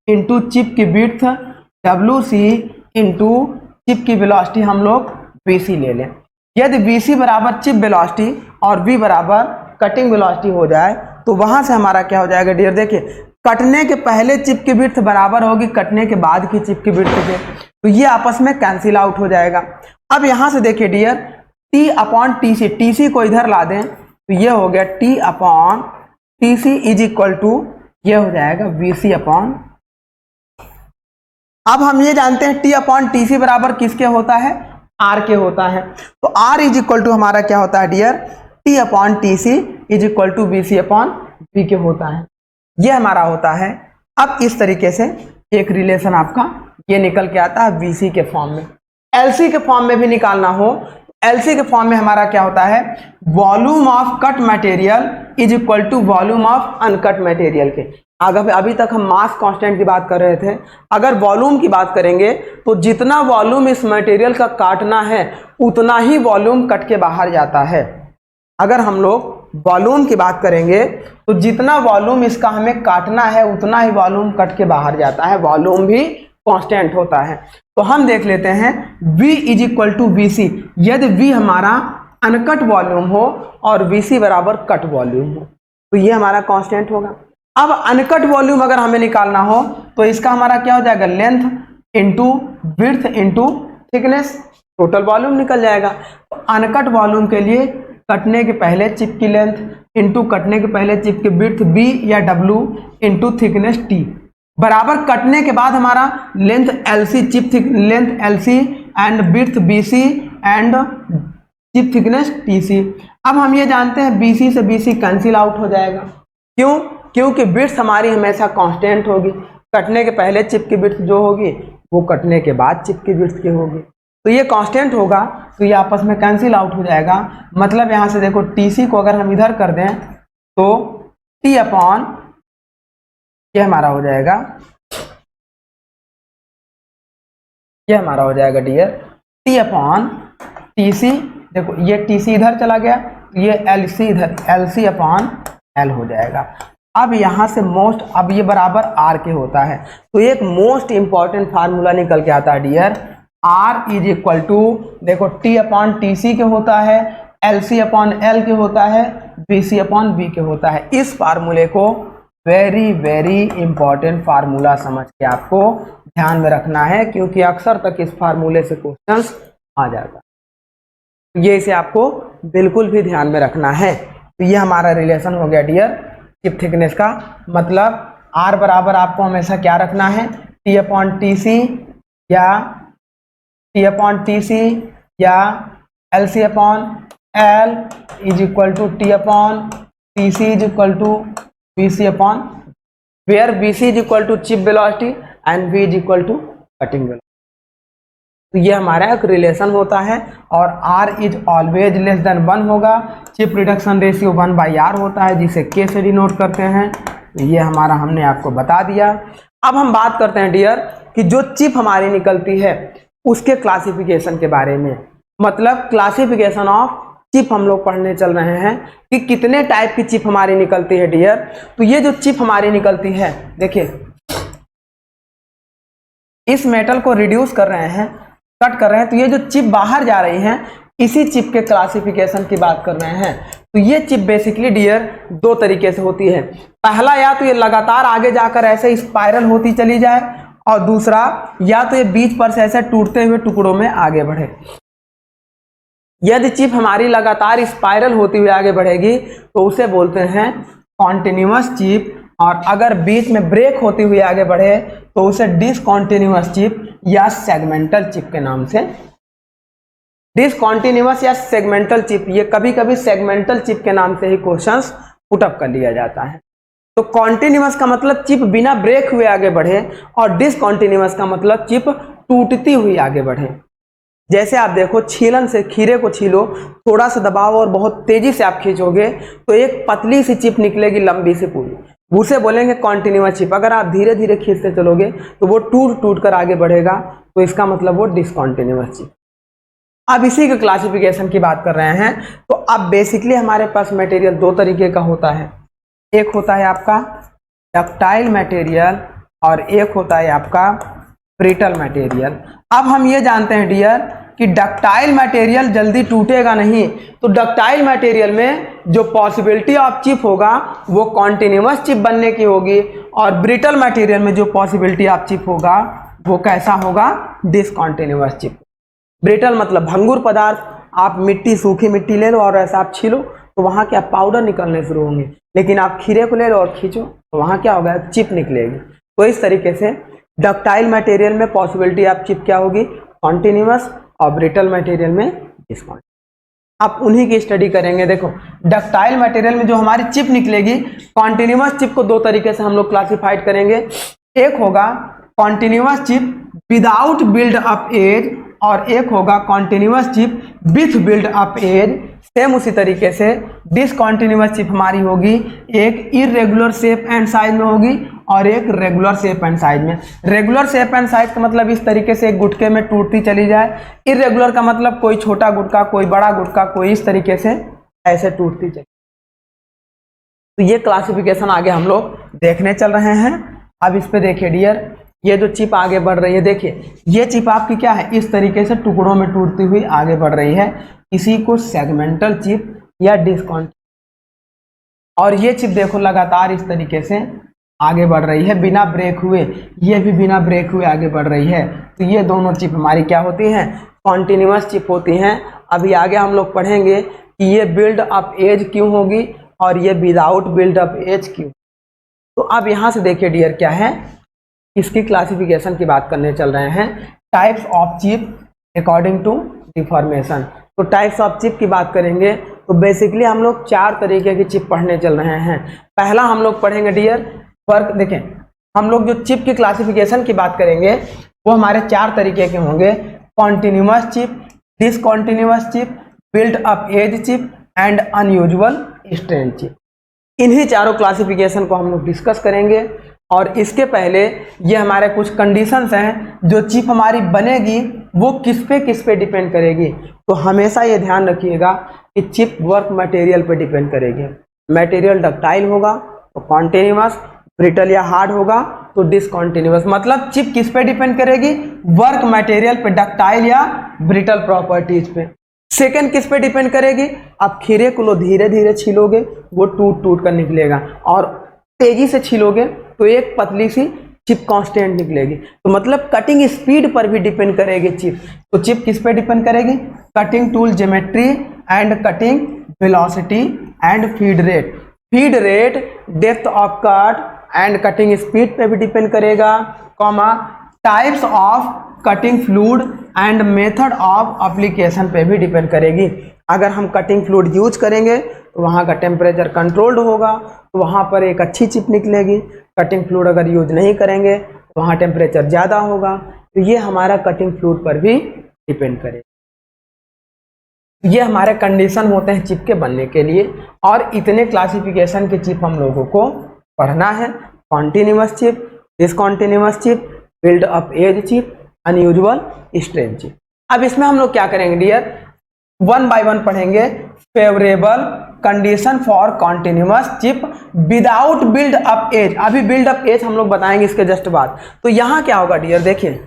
A: इंटू चिप की विड्थ WC इंटू चिप की वेलोसिटी हम लोग VC ले लें। यदि VC बराबर चिप वेलोसिटी और V बराबर कटिंग वेलोसिटी हो जाए तो वहां से हमारा क्या हो जाएगा डियर, देखिए कटने के पहले चिप की विड्थ बराबर होगी कटने के बाद की चिप की विड्थ के, तो ये आपस में कैंसिल आउट हो जाएगा। अब यहां से देखिए dear, T upon TC, TC को इधर ला दें तो ये हो गया T upon TC is equal to ये हो जाएगा VC अपॉन अब हम ये जानते हैं टी अपॉन टी सी बराबर किसके होता है, आर के होता है। तो आर इज इक्वल टू हमारा क्या होता है dear, T upon T C is equal to B C upon B के होता है, ये हमारा होता है। अब इस तरीके से एक रिलेशन आपका ये निकल के आता है वीसी के फॉर्म में। एलसी के फॉर्म में भी निकालना हो, एलसी के फॉर्म में हमारा क्या होता है, volume of cut material is equal to volume of uncut material के। अगर अभी तक हम मास कांस्टेंट की बात कर रहे थे, अगर वॉल्यूम की बात करेंगे तो जितना वॉल्यूम इस मटेरियल का काटना है उतना ही वॉल्यूम कट के बाहर जाता है। अगर हम लोग वॉल्यूम की बात करेंगे तो जितना वॉल्यूम इसका हमें काटना है उतना ही वॉल्यूम कट के बाहर जाता है, वॉल्यूम भी कांस्टेंट होता है। तो हम देख लेते हैं V is equal to V C, यदि V हमारा अनकट वॉल्यूम हो और VC बराबर कट वॉल्यूम हो तो ये हमारा कांस्टेंट होगा। अब अनकट वॉल्यूम अगर हमें निकालना हो तो इसका हमारा क्या हो जाएगा, length into width into thickness, total volume निकल जाएगा। तो अनकट वॉल्यूम के लिए कटने के पहले चिप की लेंथ इंटू कटने के पहले चिप की विड्थ B या W इंटू थिकनेस T बराबर कटने के बाद हमारा length LC, chip length LC and width BC and chip thickness TC। अब हम ये जानते हैं BC से BC कैंसिल आउट हो जाएगा, क्यों, क्योंकि विड्थ हमारी हमेशा कांस्टेंट होगी, कटने के पहले चिप की विड्थ जो होगी वो कटने के बाद चिप की विड्थ की होगी, तो ये कांस्टेंट होगा तो ये आपस में कैंसिल आउट हो जाएगा। मतलब यहाँ से देखो TC को अगर हम इधर कर दें तो T अपॉन ये हमारा हो जाएगा, ये हमारा हो जाएगा डियर T अपॉन TC। देखो ये TC इधर चला गया, ये LC इधर LC अपॉन L हो जाएगा। अब यहाँ से मोस्ट, अब ये बराबर R के होता है, तो एक मोस्ट इंपॉर्टेंट फार्मूला निकल के आता है dear, R is equal to, देखो T अपॉन TC के होता है, LC अपॉन L के होता है, BC अपॉन B के होता है। इस फार्मूले को वेरी वेरी इंपॉर्टेंट फार्मूला समझ के आपको ध्यान में रखना है, क्योंकि अक्सर तक इस फार्मूले से क्वेश्चंस आ जाता है, ये इसे आपको बिल्कुल भी ध्यान में रखना है। तो ये हमारा रिलेशन हो गया डियर चिप थिकनेस का। मतलब R बराबर आपको हमेशा क्या रखना है, T अपॉन TC या T अपॉन TC या LC upon L is equal to T upon TC is equal to BC upon, where BC is equal to chip velocity and V is equal to cutting velocity. तो ये हमारा एक relation होता है और R is always less than 1 होगा। Chip reduction ratio 1/R होता है, जिसे K से डिनोट करते हैं। तो ये हमारा हमने आपको बता दिया। अब हम बात करते हैं डियर कि जो चिप हमारी निकलती है उसके क्लासिफिकेशन के बारे में। मतलब क्लासिफिकेशन ऑफ चिप हम लोग पढ़ने चल रहे हैं कि कितने टाइप की चिप हमारी निकलती है डियर। तो ये जो चिप हमारी निकलती है, देखिए इस मेटल को रिड्यूस कर रहे हैं, कट कर रहे हैं, तो ये जो चिप बाहर जा रही हैं इसी चिप के क्लासिफिकेशन की बात कर रहे हैं। तो ये चिप बेसिकली डियर दो तरीके से होती है। पहला, या तो ये लगातार आगे जाकर ऐसे स्पाइरल होती चली जाए, और दूसरा या तो ये बीच पर से ऐसे टूटते हुए टुकड़ों में आगे बढ़े। यदि चिप हमारी लगातार स्पाइरल होती हुई आगे बढ़ेगी तो उसे बोलते हैं कॉन्टिन्यूअस चिप, और अगर बीच में ब्रेक होती हुई आगे बढ़े तो उसे डिसकॉन्टिन्यूअस चिप या सेगमेंटल चिप के नाम से, डिसकॉन्टिन्यूअस या सेगमेंटल चिप, ये कभी कभी सेगमेंटल चिप के नाम से ही क्वेश्चंस पुटअप कर लिया जाता है। तो कॉन्टिन्यूअस का मतलब चिप बिना ब्रेक हुए आगे बढ़े, और डिसकॉन्टिन्यूअस का मतलब चिप टूटती हुई आगे बढ़े। जैसे आप देखो छीलन से खीरे को छीलो, थोड़ा सा दबाव और बहुत तेजी से आप खींचोगे तो एक पतली सी चिप निकलेगी, लंबी सी पूरी, उसे बोलेंगे कॉन्टिन्यूअस चिप। अगर आप धीरे धीरे खींचते चलोगे तो वो टूट टूट कर आगे बढ़ेगा, तो इसका मतलब वो डिसकॉन्टिन्यूअस चिप। अब इसी के क्लासिफिकेशन की बात कर रहे हैं। तो अब बेसिकली हमारे पास मटेरियल दो तरीके का होता है, एक होता है आपका डक्टाइल मटेरियल और एक होता है आपका ब्रिटल मटेरियल। अब हम ये जानते हैं डियर कि डक्टाइल मटेरियल जल्दी टूटेगा नहीं, तो डक्टाइल मटेरियल में जो पॉसिबिलिटी ऑफ चिप होगा वो कॉन्टिन्यूअस चिप बनने की होगी, और ब्रिटल मटेरियल में जो पॉसिबिलिटी ऑफ चिप होगा वो कैसा होगा, डिसकॉन्टिन्यूअस चिप। ब्रिटल मतलब भंगुर पदार्थ, आप मिट्टी, सूखी मिट्टी ले लो और ऐसा आप छीलो तो वहाँ क्या पाउडर निकलने शुरू होंगे, लेकिन आप खीरे को ले लो और खींचो तो वहाँ क्या होगा, चिप निकलेगी। तो इस तरीके से डक्टाइल मटेरियल में पॉसिबिलिटी ऑफ चिप क्या होगी, कॉन्टिन्यूअस, और ब्रिटल मटेरियल में डिस्कॉन्टिन्यूअस। आप उन्हीं की स्टडी करेंगे। देखो डक्टाइल मटेरियल में जो हमारी चिप निकलेगी, कॉन्टिन्यूअस चिप को दो तरीके से हम लोग क्लासिफाइड करेंगे। एक होगा continuous chip without build up edge, और एक होगा continuous chip with build up edge. Same उसी तरीके से डिसकॉन्टिन्यूअस चिप हमारी होगी, एक इरेगुलर शेप एंड साइज में होगी और एक रेगुलर शेप एंड साइज में। रेगुलर शेप एंड साइज का मतलब इस तरीके से एक गुटके में टूटती चली जाए, इरेगुलर का मतलब कोई छोटा गुटका, कोई बड़ा गुटका, कोई इस तरीके से ऐसे टूटती चली। तो ये क्लासिफिकेशन आगे हम लोग देखने चल रहे हैं। अब इस पे देखिए डियर, ये जो चिप आगे बढ़ रही है, देखिए ये चिप आपकी क्या है, इस तरीके से टुकड़ों में टूटती हुई आगे बढ़ रही है, इसी को सेगमेंटल चिप या डिस्कॉन्टिन्यूअस। और ये चिप देखो लगातार इस तरीके से आगे बढ़ रही है बिना ब्रेक हुए, ये भी बिना ब्रेक हुए आगे बढ़ रही है। तो ये दोनों चिप हमारी क्या होती हैं, कॉन्टिन्यूअस चिप होती हैं। अभी आगे हम लोग पढ़ेंगे कि ये बिल्ड अप एज क्यों होगी और ये विदाउट बिल्ड अप एज क्यों। तो अब यहाँ से देखिए डियर क्या है, इसकी क्लासिफिकेशन की बात करने चल रहे हैं। Types of chip according to deformation. तो टाइप्स ऑफ चिप की बात करेंगे तो बेसिकली हम लोग 4 तरीके की चिप पढ़ने चल रहे हैं। पहला हम लोग पढ़ेंगे डियर फर्क। देखें हम लोग जो चिप की क्लासिफिकेशन की बात करेंगे वो हमारे 4 तरीके के होंगे, continuous chip, discontinuous chip, build up edge chip and unusual strain chip. इन्हीं चारों क्लासिफिकेशन को हम लोग डिस्कस करेंगे। और इसके पहले ये हमारे कुछ कंडीशंस हैं, जो चिप हमारी बनेगी वो किस पे डिपेंड करेगी। तो हमेशा ये ध्यान रखिएगा कि चिप वर्क मटेरियल पे डिपेंड करेगी। मटेरियल डक्टाइल होगा तो कॉन्टिन्यूअस, ब्रिटल या हार्ड होगा तो डिसकॉन्टिन्यूअस। मतलब चिप किस पे डिपेंड करेगी, वर्क मटेरियल पे, डक्टाइल या ब्रिटल प्रॉपर्टीज पे। सेकंड किस पे डिपेंड करेगी, आप खीरे को धीरे धीरे छीलोगे वो टूट टूट कर निकलेगा, और तेजी से छीलोगे तो एक पतली सी चिप कांस्टेंट निकलेगी। तो मतलब कटिंग स्पीड पर भी डिपेंड करेगी चिप। तो चिप किस पे डिपेंड करेगी, cutting tool geometry and cutting velocity and feed rate. Feed rate, depth of cut and cutting speed पे भी डिपेंड करेगा, comma types of cutting fluid and method of application पे भी डिपेंड करेगी। अगर हम कटिंग फ्लूइड यूज करेंगे तो वहाँ का टेम्परेचर कंट्रोल्ड होगा, तो वहाँ पर एक अच्छी चिप निकलेगी। कटिंग फ्लूइड अगर यूज नहीं करेंगे तो वहाँ टेम्परेचर ज़्यादा होगा। तो ये हमारा कटिंग फ्लूइड पर भी डिपेंड करेगा। ये हमारे कंडीशन होते हैं चिप के बनने के लिए, और इतने क्लासिफिकेशन के चिप हम लोगों को पढ़ना है। Continuous chip, discontinuous chip, build up edge chip, unusual strain chip. अब इसमें हम लोग क्या करेंगे डियर, 1 बाय 1 पढ़ेंगे। Favourable condition for continuous chip without build up edge. अभी बिल्ड अप एज हम लोग बताएंगे इसके जस्ट बाद। तो यहाँ क्या होगा डियर, देखिए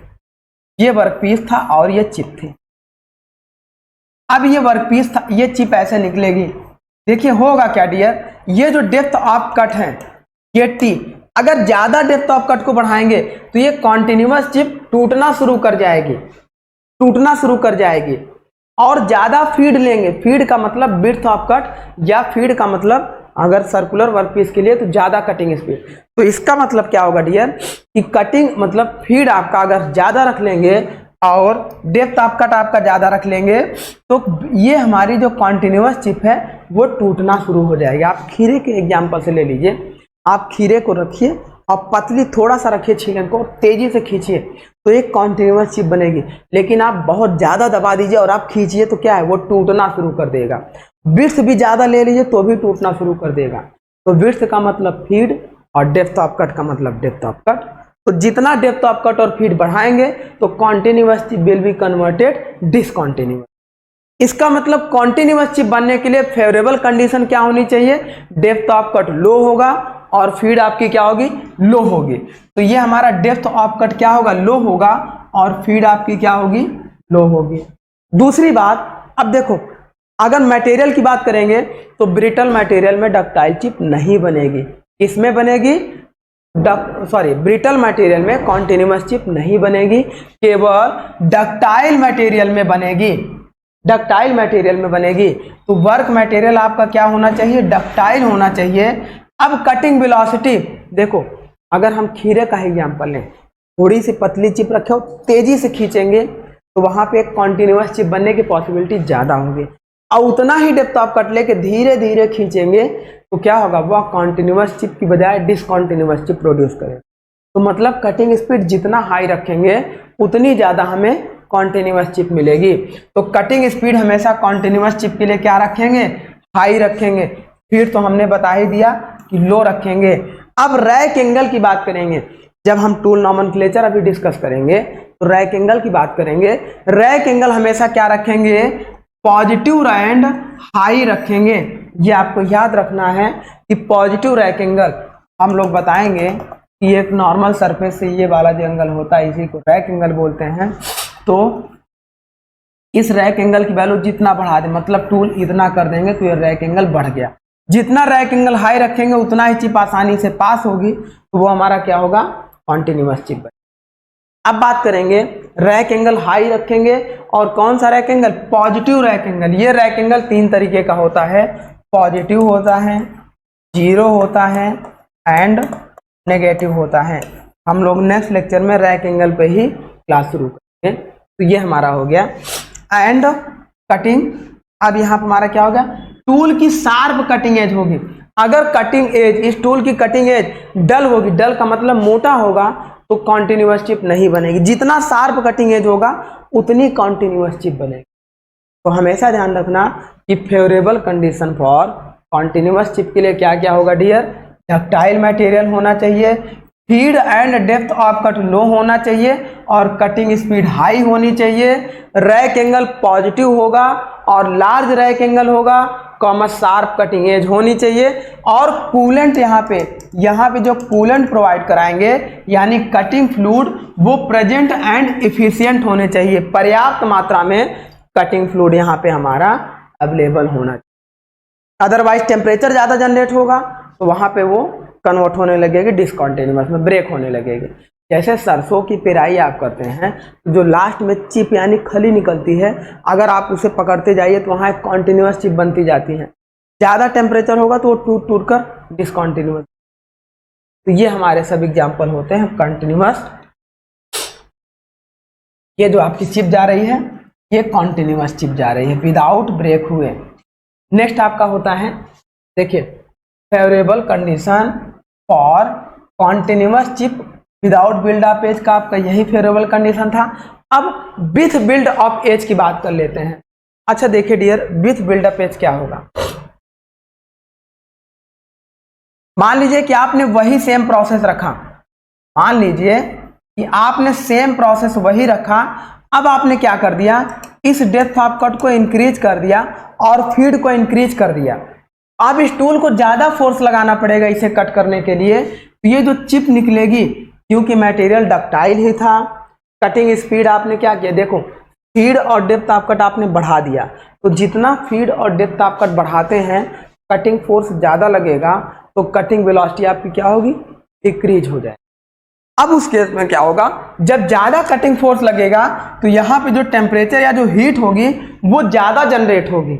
A: ये वर्कपीस था और ये चिप थी। अब ये वर्कपीस था, ये चिप ऐसे निकलेगी। देखिए होगा क्या डियर, ये जो डेप्थ ऑफ कट है ये टी, अगर ज्यादा डेप्थ ऑफ कट को बढ़ाएंगे तो ये कॉन्टिन्यूअस चिप टूटना शुरू कर जाएगी, और ज्यादा फीड लेंगे। फीड का मतलब विड्थ ऑफ कट, या फीड का मतलब अगर सर्कुलर वर्कपीस के लिए तो ज्यादा कटिंग स्पीड। तो इसका मतलब क्या होगा डियर कि कटिंग मतलब फीड आपका अगर ज्यादा रख लेंगे और डेप्थ ऑफ कट आपका ज्यादा रख लेंगे तो ये हमारी जो कॉन्टिन्यूअस चिप है वो टूटना शुरू हो जाएगी। आप खीरे के एग्जांपल से ले लीजिए, आप खीरे को रखिए और पतली थोड़ा सा रखिए, छीलन को तेजी से खींचिए तो एक कॉन्टिन्यूअस चिप बनेगी। लेकिन आप बहुत ज्यादा दबा दीजिए और आप खींचिए तो क्या है, वो टूटना शुरू कर देगा। विड्थ भी ज्यादा ले लीजिए तो भी टूटना शुरू कर देगा। तो विड्थ का मतलब फीड और डेप्थ ऑफ कट का मतलब डेप्थ ऑफ कट। तो जितना डेप्थ ऑफ कट और फीड बढ़ाएंगे तो continuous chip will be converted discontinuous. इसका मतलब कॉन्टिन्यूअस चिप बनने के लिए फेवरेबल कंडीशन क्या होनी चाहिए, डेप्थ ऑफ कट लो होगा और फीड आपकी क्या होगी, लो होगी। तो ये हमारा डेप्थ ऑफ कट क्या होगा, लो होगा, और फीड आपकी क्या होगी, लो होगी। दूसरी बात, अब देखो अगर मटेरियल की बात करेंगे तो ब्रिटल मटेरियल में डक्टाइल चिप नहीं बनेगी। इसमें बनेगी ब्रिटल मटेरियल में कॉन्टिन्यूअस चिप नहीं बनेगी, केवल डक्टाइल मटेरियल में बनेगी। डक्टाइल मटेरियल में बनेगी। तो वर्क मटेरियल आपका क्या होना चाहिए, डक्टाइल होना चाहिए। अब कटिंग वेलोसिटी देखो, अगर हम खीरे का एग्जांपल लें, थोड़ी सी पतली चिप रखे हो, तेजी से खींचेंगे तो वहां पे एक कॉन्टिन्यूअस चिप बनने की पॉसिबिलिटी ज्यादा होगी। और उतना ही डेप्थ ऑफ कट लेके धीरे धीरे खींचेंगे तो क्या होगा, वह कॉन्टिन्यूअस चिप की बजाय डिसकॉन्टिन्यूअस चिप प्रोड्यूस करेगा। तो मतलब कटिंग स्पीड जितना हाई रखेंगे उतनी ज़्यादा हमें कॉन्टिन्यूअस चिप मिलेगी। तो कटिंग स्पीड हमेशा कॉन्टिन्यूअस चिप के लिए क्या रखेंगे, हाई रखेंगे। फिर तो हमने बता ही दिया कि लो रखेंगे। अब रैक एंगल की बात करेंगे, जब हम टूल नॉमेनक्लेचर अभी डिस्कस करेंगे तो रैक एंगल की बात करेंगे। रैक एंगल हमेशा क्या रखेंगे, पॉजिटिव एंड हाई रखेंगे। ये आपको याद रखना है कि पॉजिटिव रैक एंगल हम लोग बताएंगे कि एक नॉर्मल सरफेस से ये वाला जो एंगल होता है इसी को रैक एंगल बोलते हैं। तो इस रैक एंगल की वैल्यू जितना बढ़ा दें, मतलब टूल इतना कर देंगे तो ये रैक एंगल बढ़ गया। जितना रैक एंगल हाई रखेंगे उतना ही चिप आसानी से पास होगी, तो वो हमारा क्या होगा, कॉन्टिन्यूअस चिप बनेगा। अब बात करेंगे रैक एंगल हाई रखेंगे और कौन सा rack angle, positive rake angle. ये रैक एंगल तीन तरीके का होता है, पॉजिटिव होता है, जीरो होता है एंड नेगेटिव होता है। हम लोग नेक्स्ट लेक्चर में रैक एंगल पे ही क्लास शुरू करेंगे। तो ये हमारा हो गया एंड कटिंग। अब यहाँ पर हमारा क्या होगा, टूल की शार्प कटिंग एज होगी। अगर कटिंग एज, इस टूल की कटिंग एज डल होगी, डल का मतलब मोटा होगा, तो कॉन्टिन्यूअस चिप नहीं बनेगी। जितना शार्प कटिंग एज होगा उतनी कॉन्टिन्यूअस चिप बनेगी। तो हमेशा ध्यान रखना कि favourable condition for continuous chip के लिए क्या क्या होगा डियर, डक्टाइल मटेरियल होना चाहिए, feed and depth of cut low होना चाहिए और कटिंग स्पीड हाई होनी चाहिए। रैक एंगल पॉजिटिव होगा और लार्ज रैक एंगल होगा, कॉमा शार्प कटिंग एज होनी चाहिए। और कूलेंट यहाँ पे जो कूलेंट प्रोवाइड कराएंगे यानी कटिंग फ्लूइड वो प्रेजेंट एंड इफिशिएंट होने चाहिए। पर्याप्त मात्रा में कटिंग फ्लूइड यहाँ पे हमारा अवेलेबल होना चाहिए। अदरवाइज टेम्परेचर ज़्यादा जनरेट होगा तो वहाँ पे वो कन्वर्ट होने लगेगी डिसकॉन्टिन्यूअस में, ब्रेक होने लगेगी। जैसे सरसों की पेराई आप करते हैं जो लास्ट में चिप यानी खली निकलती है, अगर आप उसे पकड़ते जाइए तो वहाँ एक कॉन्टिन्यूअस चिप बनती जाती है। ज़्यादा टेम्परेचर होगा तो वो टूट टूट कर डिसकॉन्टिन्यूअस। तो ये हमारे सब एग्जाम्पल होते हैं कंटिन्यूअस। ये जो आपकी चिप जा रही है ये कॉन्टिन्यूअस चिप जा रही है विदाउट ब्रेक हुए। नेक्स्ट आपका होता है, देखिए, favourable condition for continuous chip without build off edge का आपका यही फेवरेबल कंडीशन था। अब विथ बिल्ड ऑफ एज की बात कर लेते हैं। अच्छा देखिए dear, with build off edge क्या होगा। मान लीजिए कि आपने वही सेम प्रोसेस रखा, मान लीजिए कि आपने सेम प्रोसेस वही रखा। अब आपने क्या कर दिया, इस डेप्थ ऑफ कट को इंक्रीज कर दिया और फीड को इंक्रीज कर दिया। अब इस टूल को ज्यादा फोर्स लगाना पड़ेगा इसे कट करने के लिए, तो ये जो चिप निकलेगी, क्योंकि मटेरियल डक्टाइल ही था, कटिंग स्पीड आपने क्या किया, देखो फीड और डेप्थ ऑफ कट आपने बढ़ा दिया। तो जितना फीड और डेप्थ ऑफ कट बढ़ाते हैं कटिंग फोर्स ज्यादा लगेगा, तो कटिंग वेलोसिटी आपकी क्या होगी, डिक्रीज हो जाए। अब उस केस में क्या होगा, जब ज्यादा कटिंग फोर्स लगेगा तो यहाँ पे जो टेम्परेचर या जो हीट होगी वो ज्यादा जनरेट होगी।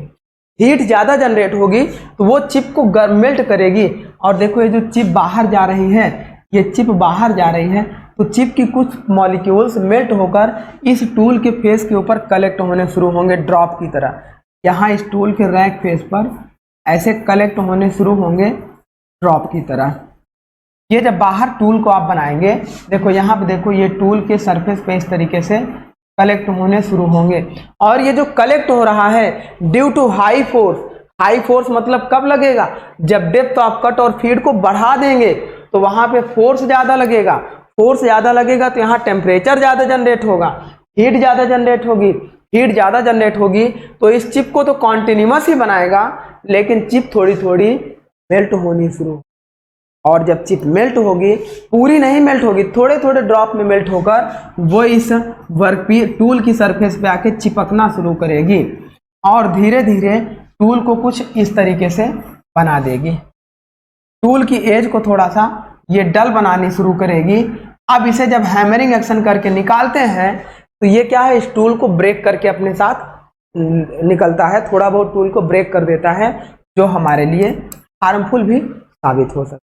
A: हीट ज्यादा जनरेट होगी तो वो चिप को मेल्ट करेगी। और देखो ये जो चिप बाहर जा रही है, ये चिप बाहर जा रही है, तो चिप की कुछ मॉलिक्यूल्स मेल्ट होकर इस टूल के फेस के ऊपर कलेक्ट होने शुरू होंगे ड्रॉप की तरह। यहाँ इस टूल के रैक फेस पर ऐसे कलेक्ट होने शुरू होंगे ड्रॉप की तरह। ये जब बाहर टूल को आप बनाएंगे, देखो यहाँ पे देखो ये टूल के सरफेस पे इस तरीके से कलेक्ट होने शुरू होंगे। और ये जो कलेक्ट हो रहा है due to high force, high force मतलब कब लगेगा, जब डेप्थ ऑफ कट और फीड को बढ़ा देंगे तो वहां पे फोर्स ज्यादा लगेगा। फोर्स ज्यादा लगेगा तो यहाँ टेम्परेचर ज्यादा जनरेट होगा, हीट ज्यादा जनरेट होगी। हीट ज्यादा जनरेट होगी तो इस चिप को तो कॉन्टिन्यूअस ही बनाएगा, लेकिन चिप थोड़ी थोड़ी मेल्ट होनी शुरू। और जब चिप मेल्ट होगी, पूरी नहीं मेल्ट होगी, थोड़े थोड़े ड्रॉप में मेल्ट होकर वो इस वर्कपीस टूल की सरफेस पे आके चिपकना शुरू करेगी और धीरे धीरे टूल को कुछ इस तरीके से बना देगी। टूल की एज को थोड़ा सा ये डल बनानी शुरू करेगी। अब इसे जब हैमरिंग एक्शन करके निकालते हैं तो ये क्या है, इस टूल को ब्रेक करके अपने साथ निकलता है, थोड़ा बहुत टूल को ब्रेक कर देता है, जो हमारे लिए हार्मफुल भी साबित हो सकता है।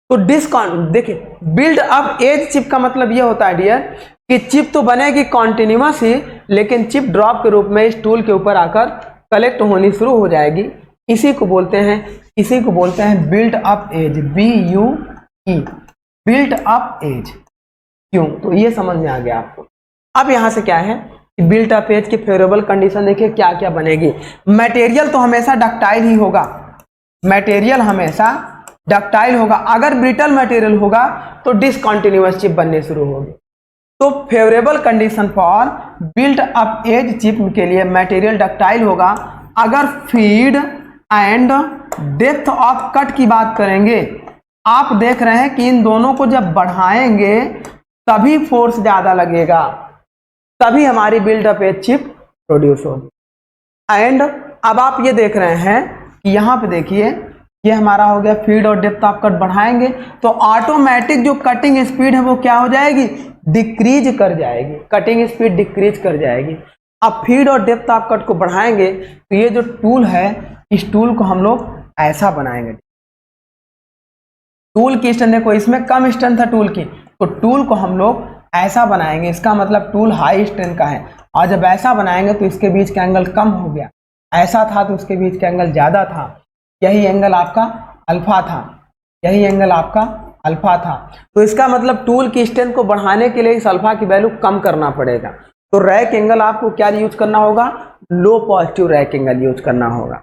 A: तो डिस्कॉन देखिए, बिल्ड अप एज चिप का मतलब ये होता है डियर कि चिप तो बनेगी कॉन्टिन्यूअस ही, लेकिन चिप ड्रॉप के रूप में इस टूल के ऊपर आकर कलेक्ट होनी शुरू हो जाएगी। इसी को बोलते हैं build up edge, BUE, build up edge. क्यों? तो ये समझ में आ गया आपको। अब यहां से क्या है कि बिल्ट अप एज की फेवरेबल कंडीशन देखिए क्या क्या बनेगी। मटेरियल तो हमेशा डक्टाइल ही होगा, मटेरियल हमेशा डक्टाइल होगा। अगर ब्रिटल मटेरियल होगा तो डिसकंटिन्यूअस चिप बनने शुरू होगी। तो favourable condition for built up edge chip के लिए मटेरियल डक्टाइल होगा। अगर feed and depth of cut की बात करेंगे, आप देख रहे हैं कि इन दोनों को जब बढ़ाएंगे तभी फोर्स ज्यादा लगेगा, तभी हमारी build up edge chip produce होगी। एंड अब आप ये देख रहे हैं कि यहाँ पे देखिए ये हमारा हो गया फीड और डेप्थ ऑफ कट बढ़ाएंगे तो ऑटोमेटिक जो कटिंग स्पीड है वो क्या हो जाएगी, डिक्रीज कर जाएगी, कटिंग स्पीड डिक्रीज कर जाएगी। अब फीड और डेप्थ ऑफ कट को बढ़ाएंगे तो ये जो टूल है इस टूल को हम लोग ऐसा बनाएंगे। टूल की स्ट्रेंथ देखो, इसमें कम स्ट्रेंथ है टूल की, तो टूल को हम लोग ऐसा बनाएंगे, इसका मतलब टूल हाई स्ट्रेंथ का है। और जब ऐसा बनाएंगे तो इसके बीच का एंगल कम हो गया, ऐसा था तो उसके बीच का एंगल ज्यादा था, यही एंगल आपका अल्फा था, यही एंगल आपका अल्फा था। तो इसका मतलब टूल की स्ट्रेंथ को बढ़ाने के लिए इस अल्फा की वैल्यू कम करना पड़ेगा। तो रैक एंगल आपको क्या यूज करना होगा, low positive rake angle use करना होगा।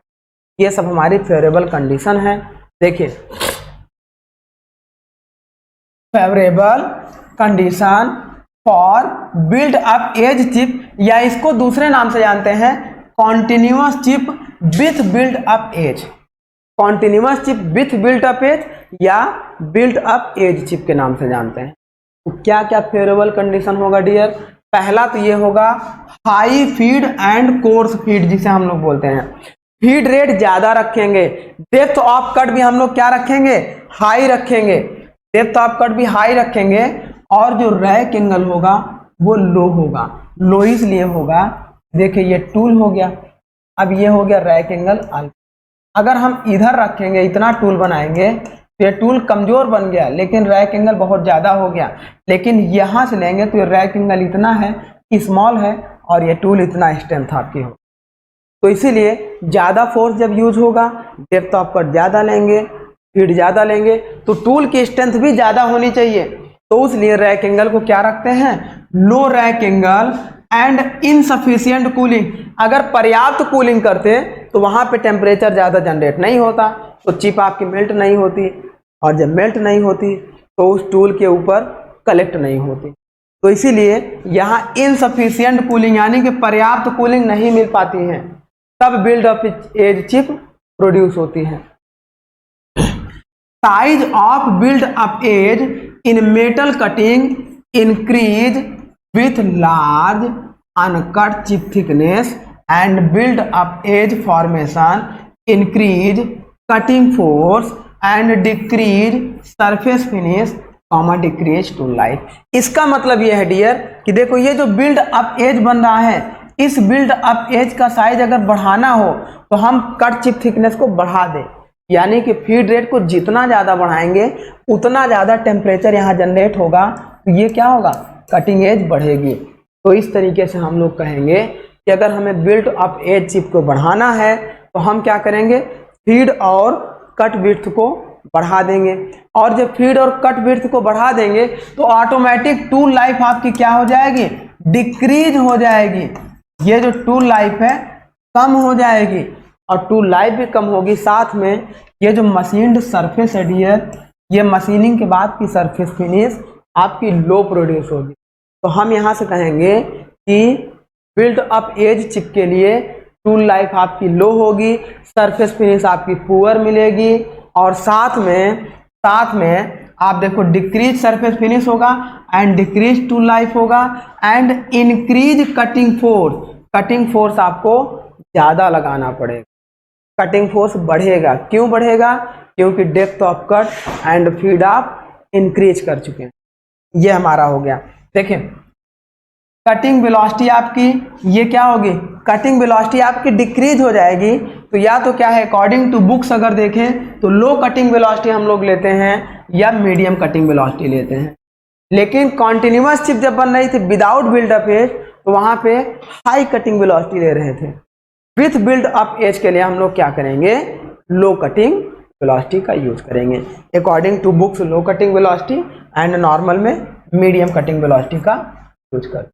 A: ये सब हमारी फेवरेबल कंडीशन है। देखिए favourable condition for build up edge chip, या इसको दूसरे नाम से जानते हैं continuous chip with build up edge, continuous chip with build up edge या बिल्ड अप एज चिप के नाम से जानते हैं। तो क्या क्या फेवरेबल कंडीशन होगा डियर, पहला तो ये होगा high feed and course feed, जिसे हम लोग बोलते हैं। फीड रेट ज्यादा रखेंगे, डेप्थ ऑफ कट भी हम लोग क्या रखेंगे, हाई रखेंगे, डेप्थ ऑफ कट भी हाई रखेंगे। और जो रैक एंगल होगा वो लो होगा, लो इसलिए होगा, देखिए ये टूल हो गया, अब ये हो गया रैक एंगल अल्फा। अगर हम इधर रखेंगे, इतना टूल बनाएंगे तो ये टूल कमजोर बन गया, लेकिन रैक एंगल बहुत ज्यादा हो गया। लेकिन यहां से लेंगे तो ये रैक एंगल इतना है, स्मॉल है, और ये टूल इतना स्ट्रेंथ आपकी हो। तो इसीलिए ज्यादा फोर्स जब यूज होगा, डेप्थ ऑफ कट ज्यादा लेंगे, फीड ज्यादा लेंगे, तो टूल की स्ट्रेंथ भी ज्यादा होनी चाहिए। तो इसलिए रैक एंगल को क्या रखते हैं, low rake angle and insufficient cooling. अगर पर्याप्त कूलिंग करते तो वहां पे टेम्परेचर ज्यादा जनरेट नहीं होता, तो चिप आपकी मेल्ट नहीं होती, और जब मेल्ट नहीं होती तो उस टूल के ऊपर कलेक्ट नहीं होती। तो इसीलिए यहाँ इनसफिशिएंट कूलिंग यानी कि पर्याप्त कूलिंग नहीं मिल पाती है, तब build up edge chip produce होती है। Size of build up edge in metal cutting increase with large uncut chip thickness and build up edge formation increase cutting force and decrease surface finish comma decrease tool life. इसका मतलब यह है dear कि देखो ये जो build up as बन रहा है, इस बिल्ड अप एज का साइज अगर बढ़ाना हो तो हम कट चिप थिकनेस को बढ़ा दें, यानी कि फीड रेट को जितना ज़्यादा बढ़ाएंगे उतना ज़्यादा टेम्परेचर यहाँ जनरेट होगा, तो ये क्या होगा, कटिंग एज बढ़ेगी। तो इस तरीके से हम लोग कहेंगे कि अगर हमें बिल्ड अप एज चिप को बढ़ाना है तो हम क्या करेंगे, फीड और कट विड्थ को बढ़ा देंगे। और जब फीड और कट विड्थ को बढ़ा देंगे तो ऑटोमेटिक टूल लाइफ आपकी क्या हो जाएगी, डिक्रीज हो जाएगी। ये जो टूल लाइफ है कम हो जाएगी, और टूल लाइफ भी कम होगी। साथ में ये जो मशीन्ड सरफेस है डियर, ये मशीनिंग के बाद की सरफेस फिनिश आपकी लो प्रोड्यूस होगी। तो हम यहाँ से कहेंगे कि बिल्ड अप एज चिप के लिए टूल लाइफ आपकी लो होगी, सरफेस फिनिश आपकी पुअर मिलेगी, और साथ में आप देखो डिक्रीज सरफेस फिनिश होगा एंड डिक्रीज टूल लाइफ होगा and increase cutting force. Cutting force आपको ज़्यादा लगाना पड़ेगा, कटिंग फोर्स बढ़ेगा। क्यों बढ़ेगा, क्योंकि depth of cut and feed आप इंक्रीज कर चुके हैं। ये हमारा हो गया। देखिए कटिंग वेलोसिटी आपकी ये क्या होगी, कटिंग वेलोसिटी आपकी डिक्रीज हो जाएगी। तो या तो क्या है, अकॉर्डिंग टू बुक्स अगर देखें तो लो कटिंग वेलोसिटी हम लोग लेते हैं या मीडियम कटिंग वेलोसिटी लेते हैं। लेकिन कॉन्टिन्यूअस चिप जब बन रही थी विदाउट बिल्डअप एज, तो वहां पे हाई कटिंग वेलोसिटी ले रहे थे। विथ बिल्ड अप एज के लिए हम लोग क्या करेंगे, लो कटिंग वेलोसिटी का यूज करेंगे। According to books low cutting velocity and normal में मीडियम कटिंग वेलोसिटी का यूज कर।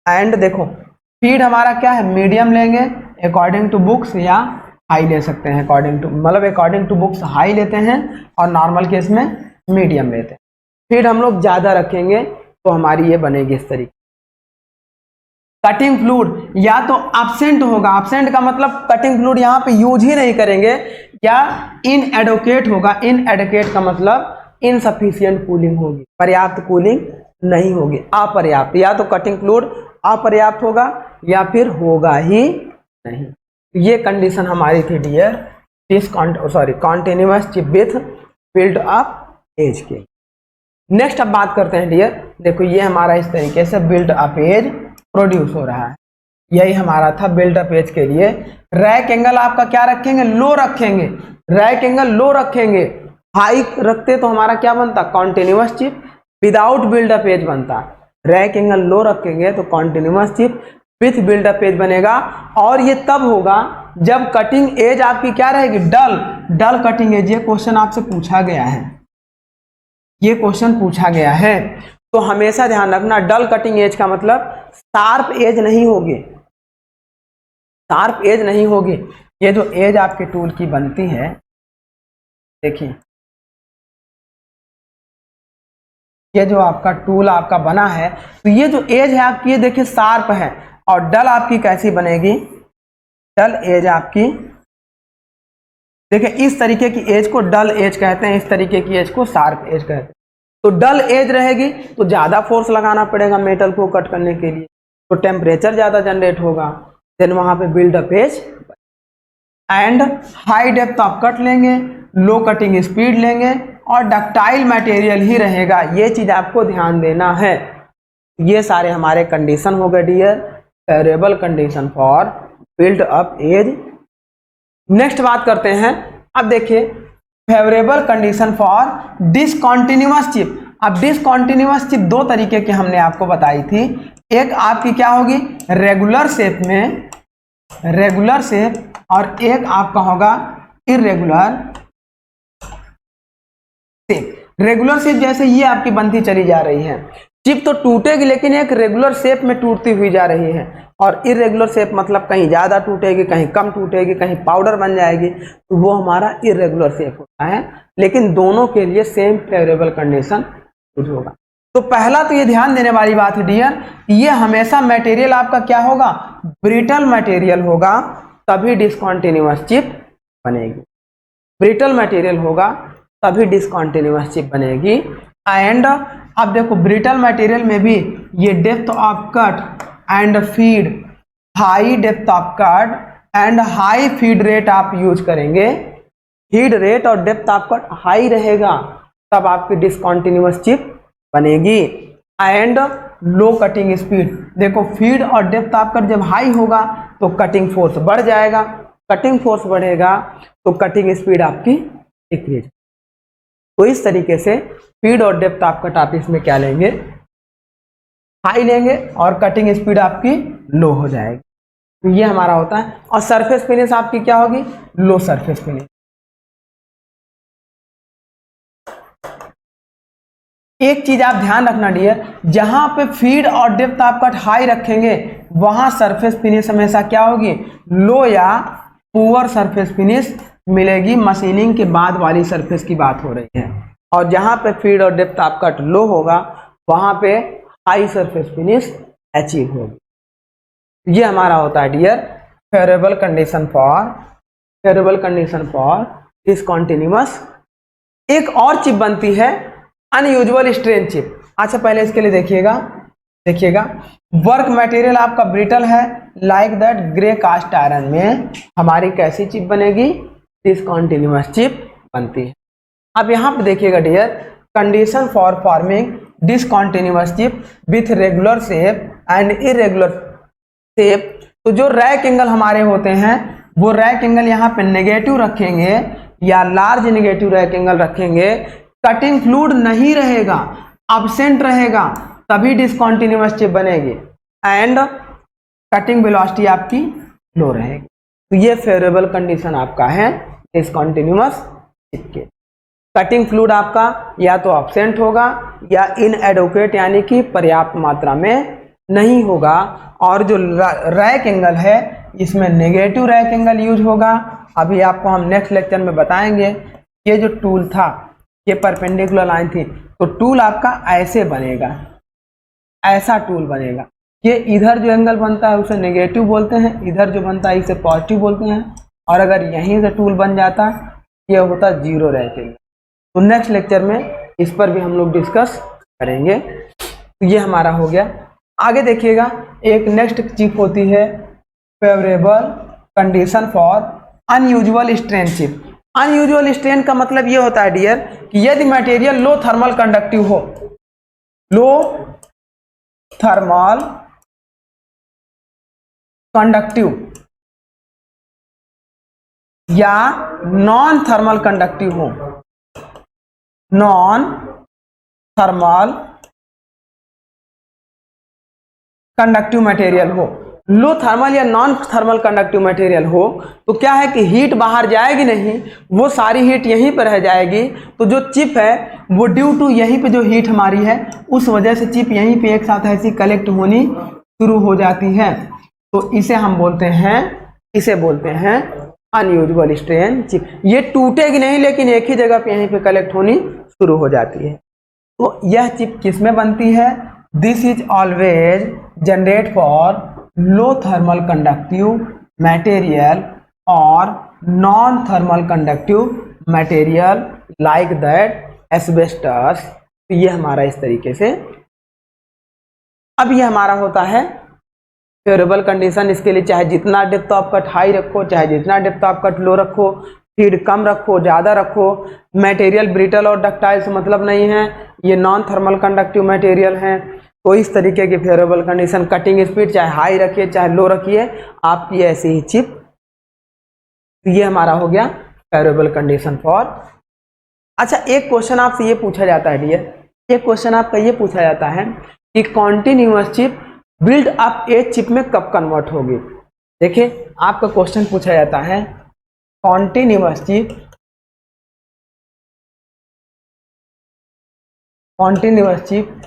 A: एंड देखो स्पीड हमारा क्या है, मीडियम लेंगे अकॉर्डिंग टू बुक्स, या हाई ले सकते हैं अकॉर्डिंग टू, मतलब अकॉर्डिंग टू बुक्स हाई लेते हैं और नॉर्मल केस में मीडियम लेते हैं। स्पीड हम लोग ज़्यादा रखेंगे तो हमारी ये बनेगी इस तरीके। कटिंग फ्लूइड या तो एब्सेंट होगा, एब्सेंट का मतलब कटिंग फ्लूइड यहाँ पे यूज ही नहीं करेंगे, या इनएडुकेट होगा। इनएडुकेट का मतलब इनसफिशिएंट कूलिंग होगी, पर्याप्त कूलिंग नहीं होगी, अपर्याप्त। या तो कटिंग फ्लूइड अपर्याप्त होगा या फिर होगा ही नहीं। ये कंडीशन हमारी थी dear continuous chip with build up edge के। नेक्स्ट अब बात करते हैं डियर, देखो ये हमारा इस तरीके से बिल्ड अप एज प्रोड्यूस हो रहा है। यही हमारा था बिल्ड अप एज के लिए। रैक एंगल आपका क्या रखेंगे, लो रखेंगे। रैक एंगल लो रखेंगे, हाई रखते तो हमारा क्या बनता, continuous chip without build up edge बनता। रैक एंगल लो रखेंगे तो continuous chip with build up edge बनेगा। और ये तब होगा जब कटिंग एज आपकी क्या रहेगी, डल कटिंग एज। ये क्वेश्चन आपसे पूछा गया है, ये क्वेश्चन पूछा गया है, तो हमेशा ध्यान रखना डल कटिंग एज का मतलब शार्प एज नहीं होगी, शार्प एज नहीं होगी। ये जो एज आपके टूल की बनती है, देखिए ये जो आपका टूल आपका बना है, तो ये जो एज है आपकी, ये देखिए शार्प है। और डल आपकी कैसी बनेगी, डल एज आपकी देखिए इस तरीके की एज को डल एज कहते हैं, इस तरीके की एज को शार्प एज कहते हैं। तो डल एज रहेगी तो ज़्यादा फोर्स लगाना पड़ेगा मेटल को कट करने के लिए, तो टेम्परेचर ज़्यादा जनरेट होगा, देन वहाँ पे build up edge. And high depth of cut लेंगे, लो कटिंग स्पीड लेंगे और डक्टाइल मटेरियल ही रहेगा। ये चीज़ आपको ध्यान देना है। ये सारे हमारे कंडीशन हो गए dear, favourable condition for build up edge. Next बात करते हैं, अब देखिए favourable condition for discontinuous chip. अब डिसकॉन्टिन्यूअस चिप दो तरीके की हमने आपको बताई थी। एक आपकी क्या होगी, रेगुलर शेप में, रेगुलर शेप, और एक आपका होगा इरेगुलर शेप। रेगुलर शेप जैसे ये आपकी बनती चली जा रही है, चिप तो टूटेगी लेकिन एक रेगुलर शेप में टूटती हुई जा रही है। और इरेगुलर शेप मतलब कहीं ज़्यादा टूटेगी, कहीं कम टूटेगी, कहीं पाउडर बन जाएगी, तो वो हमारा इरेगुलर शेप होता है। लेकिन दोनों के लिए सेम फेवरेबल कंडीशन यूज होगा। तो पहला तो ये ध्यान देने वाली बात है डियर, ये हमेशा मटेरियल आपका क्या होगा, ब्रिटल मटेरियल होगा, तभी डिसकॉन्टिन्यूअस चिप बनेगी। ब्रिटल मटेरियल होगा तभी डिसकॉन्टिन्यूअस चिप बनेगी। एंड अब देखो ब्रिटल मटेरियल में भी ये depth of cut and feed, high depth of cut and high feed rate आप यूज करेंगे। फीड रेट और डेप्थ ऑफ कट हाई रहेगा तब आपकी डिसकॉन्टिन्यूअस चिप बनेगी। एंड लो कटिंग स्पीड, देखो फीड और डेप्थ ऑफ कट जब हाई होगा तो कटिंग फोर्स बढ़ जाएगा, कटिंग फोर्स बढ़ेगा तो कटिंग स्पीड आपकी डिक्रीज। तो इस तरीके से फीड और डेप्थ ऑफ कट आप इसमें क्या लेंगे, हाई लेंगे, और कटिंग स्पीड आपकी लो हो जाएगी। तो ये हमारा होता है। और सरफेस फिनिश आपकी क्या होगी, लो सरफेस फिनिश। एक चीज आप ध्यान रखना डियर, जहां पे फीड और डेप्थ ऑफ कट हाई रखेंगे वहां सरफेस फिनिश हमेशा क्या होगी, लो या पुअर सरफेस फिनिश मिलेगी। मशीनिंग के बाद वाली सरफेस की बात हो रही है। और जहां पे फीड और डेप्थ ऑफ कट लो होगा वहां पे हाई सरफेस फिनिश अचीव होगी। ये हमारा होता है dear favourable condition for discontinuous. एक और चिप बनती है अनयूजुअल स्ट्रेन चिप। अच्छा पहले इसके लिए देखिएगा वर्क मटेरियल आपका ब्रिटल है, like that grey cast iron में हमारी कैसी चिप बनेगी, डिसकॉन्टिन्यूअस चिप बनती है। अब यहाँ पे देखिएगा dear, condition for forming discontinuous chip with regular shape and irregular shape. तो जो रैक एंगल हमारे होते हैं वो रैक एंगल यहाँ पे नेगेटिव रखेंगे या लार्ज नेगेटिव रैक एंगल रखेंगे कटिंग फ्लूइड नहीं रहेगा, absent रहेगा, तभी डिसकंटिन्यूअस चिप बनेगी एंड कटिंग वेलोसिटी आपकी लो रहेगी। तो ये फेवरेबल कंडीशन आपका है डिसकंटिन्यूअस चिप के। कटिंग फ्लूइड आपका या तो absent होगा या इनएडुकेट यानी कि पर्याप्त मात्रा में नहीं होगा, और जो रैक एंगल है इसमें नेगेटिव रैक एंगल यूज होगा। अभी आपको हम नेक्स्ट लेक्चर में बताएंगे। ये जो टूल था, ये परपेंडिकुलर लाइन थी, तो टूल आपका ऐसे बनेगा, ऐसा टूल बनेगा। ये इधर जो एंगल बनता है उसे नेगेटिव बोलते हैं, इधर जो बनता है इसे पॉजिटिव बोलते हैं, और अगर यहीं से टूल बन जाता ये होता जीरो रैक एंगल। तो नेक्स्ट लेक्चर में इस पर भी हम लोग डिस्कस करेंगे। तो ये हमारा हो गया। आगे देखिएगा, एक नेक्स्ट चिप होती है favourable condition for unusual strain chip. Unusual strain का मतलब ये होता है डियर कि यदि मटेरियल लो थर्मल कंडक्टिव हो, लो थर्मल कंडक्टिव या नॉन थर्मल कंडक्टिव हो, नॉन थर्मल कंडक्टिव मटेरियल हो, लो थर्मल या नॉन थर्मल कंडक्टिव मटेरियल हो, तो क्या है कि हीट बाहर जाएगी नहीं, वो सारी हीट यहीं पर रह जाएगी। तो जो चिप है वो ड्यू टू यहीं पे जो हीट हमारी है उस वजह से चिप यहीं पे एक साथ ऐसी कलेक्ट होनी शुरू हो जाती है। तो इसे हम बोलते हैं, इसे बोलते हैं अनयूजुअल स्ट्रेन चिप। ये टूटेगी नहीं लेकिन एक ही जगह पे यहीं पे कलेक्ट होनी शुरू हो जाती है। तो यह चिप किस में बनती है? This is always generate for low thermal conductive material और non thermal conductive material like that asbestos. तो ये हमारा इस तरीके से, अब ये हमारा होता है फेवरेबल कंडीशन। इसके लिए चाहे जितना डेप्थ ऑफ कट हाई रखो, चाहे जितना डेप्थ ऑफ कट लो रखो, फीड कम रखो, ज़्यादा रखो, मटेरियल ब्रिटल और डक्टाइल से मतलब नहीं है, ये नॉन थर्मल कंडक्टिव मटेरियल हैं। तो इस तरीके की फेवरेबल कंडीशन, कटिंग स्पीड चाहे हाई रखिए चाहे लो रखिए, आपकी ऐसी ही चिप। ये हमारा हो गया फेवरेबल कंडीशन फॉर। अच्छा, एक क्वेश्चन आपसे ये पूछा जाता है डियर, एक क्वेश्चन आपका ये पूछा जाता है कि continuous chip build up edge chip में कब कन्वर्ट होगी। देखिए आपका क्वेश्चन पूछा जाता है continuous chip, continuous chip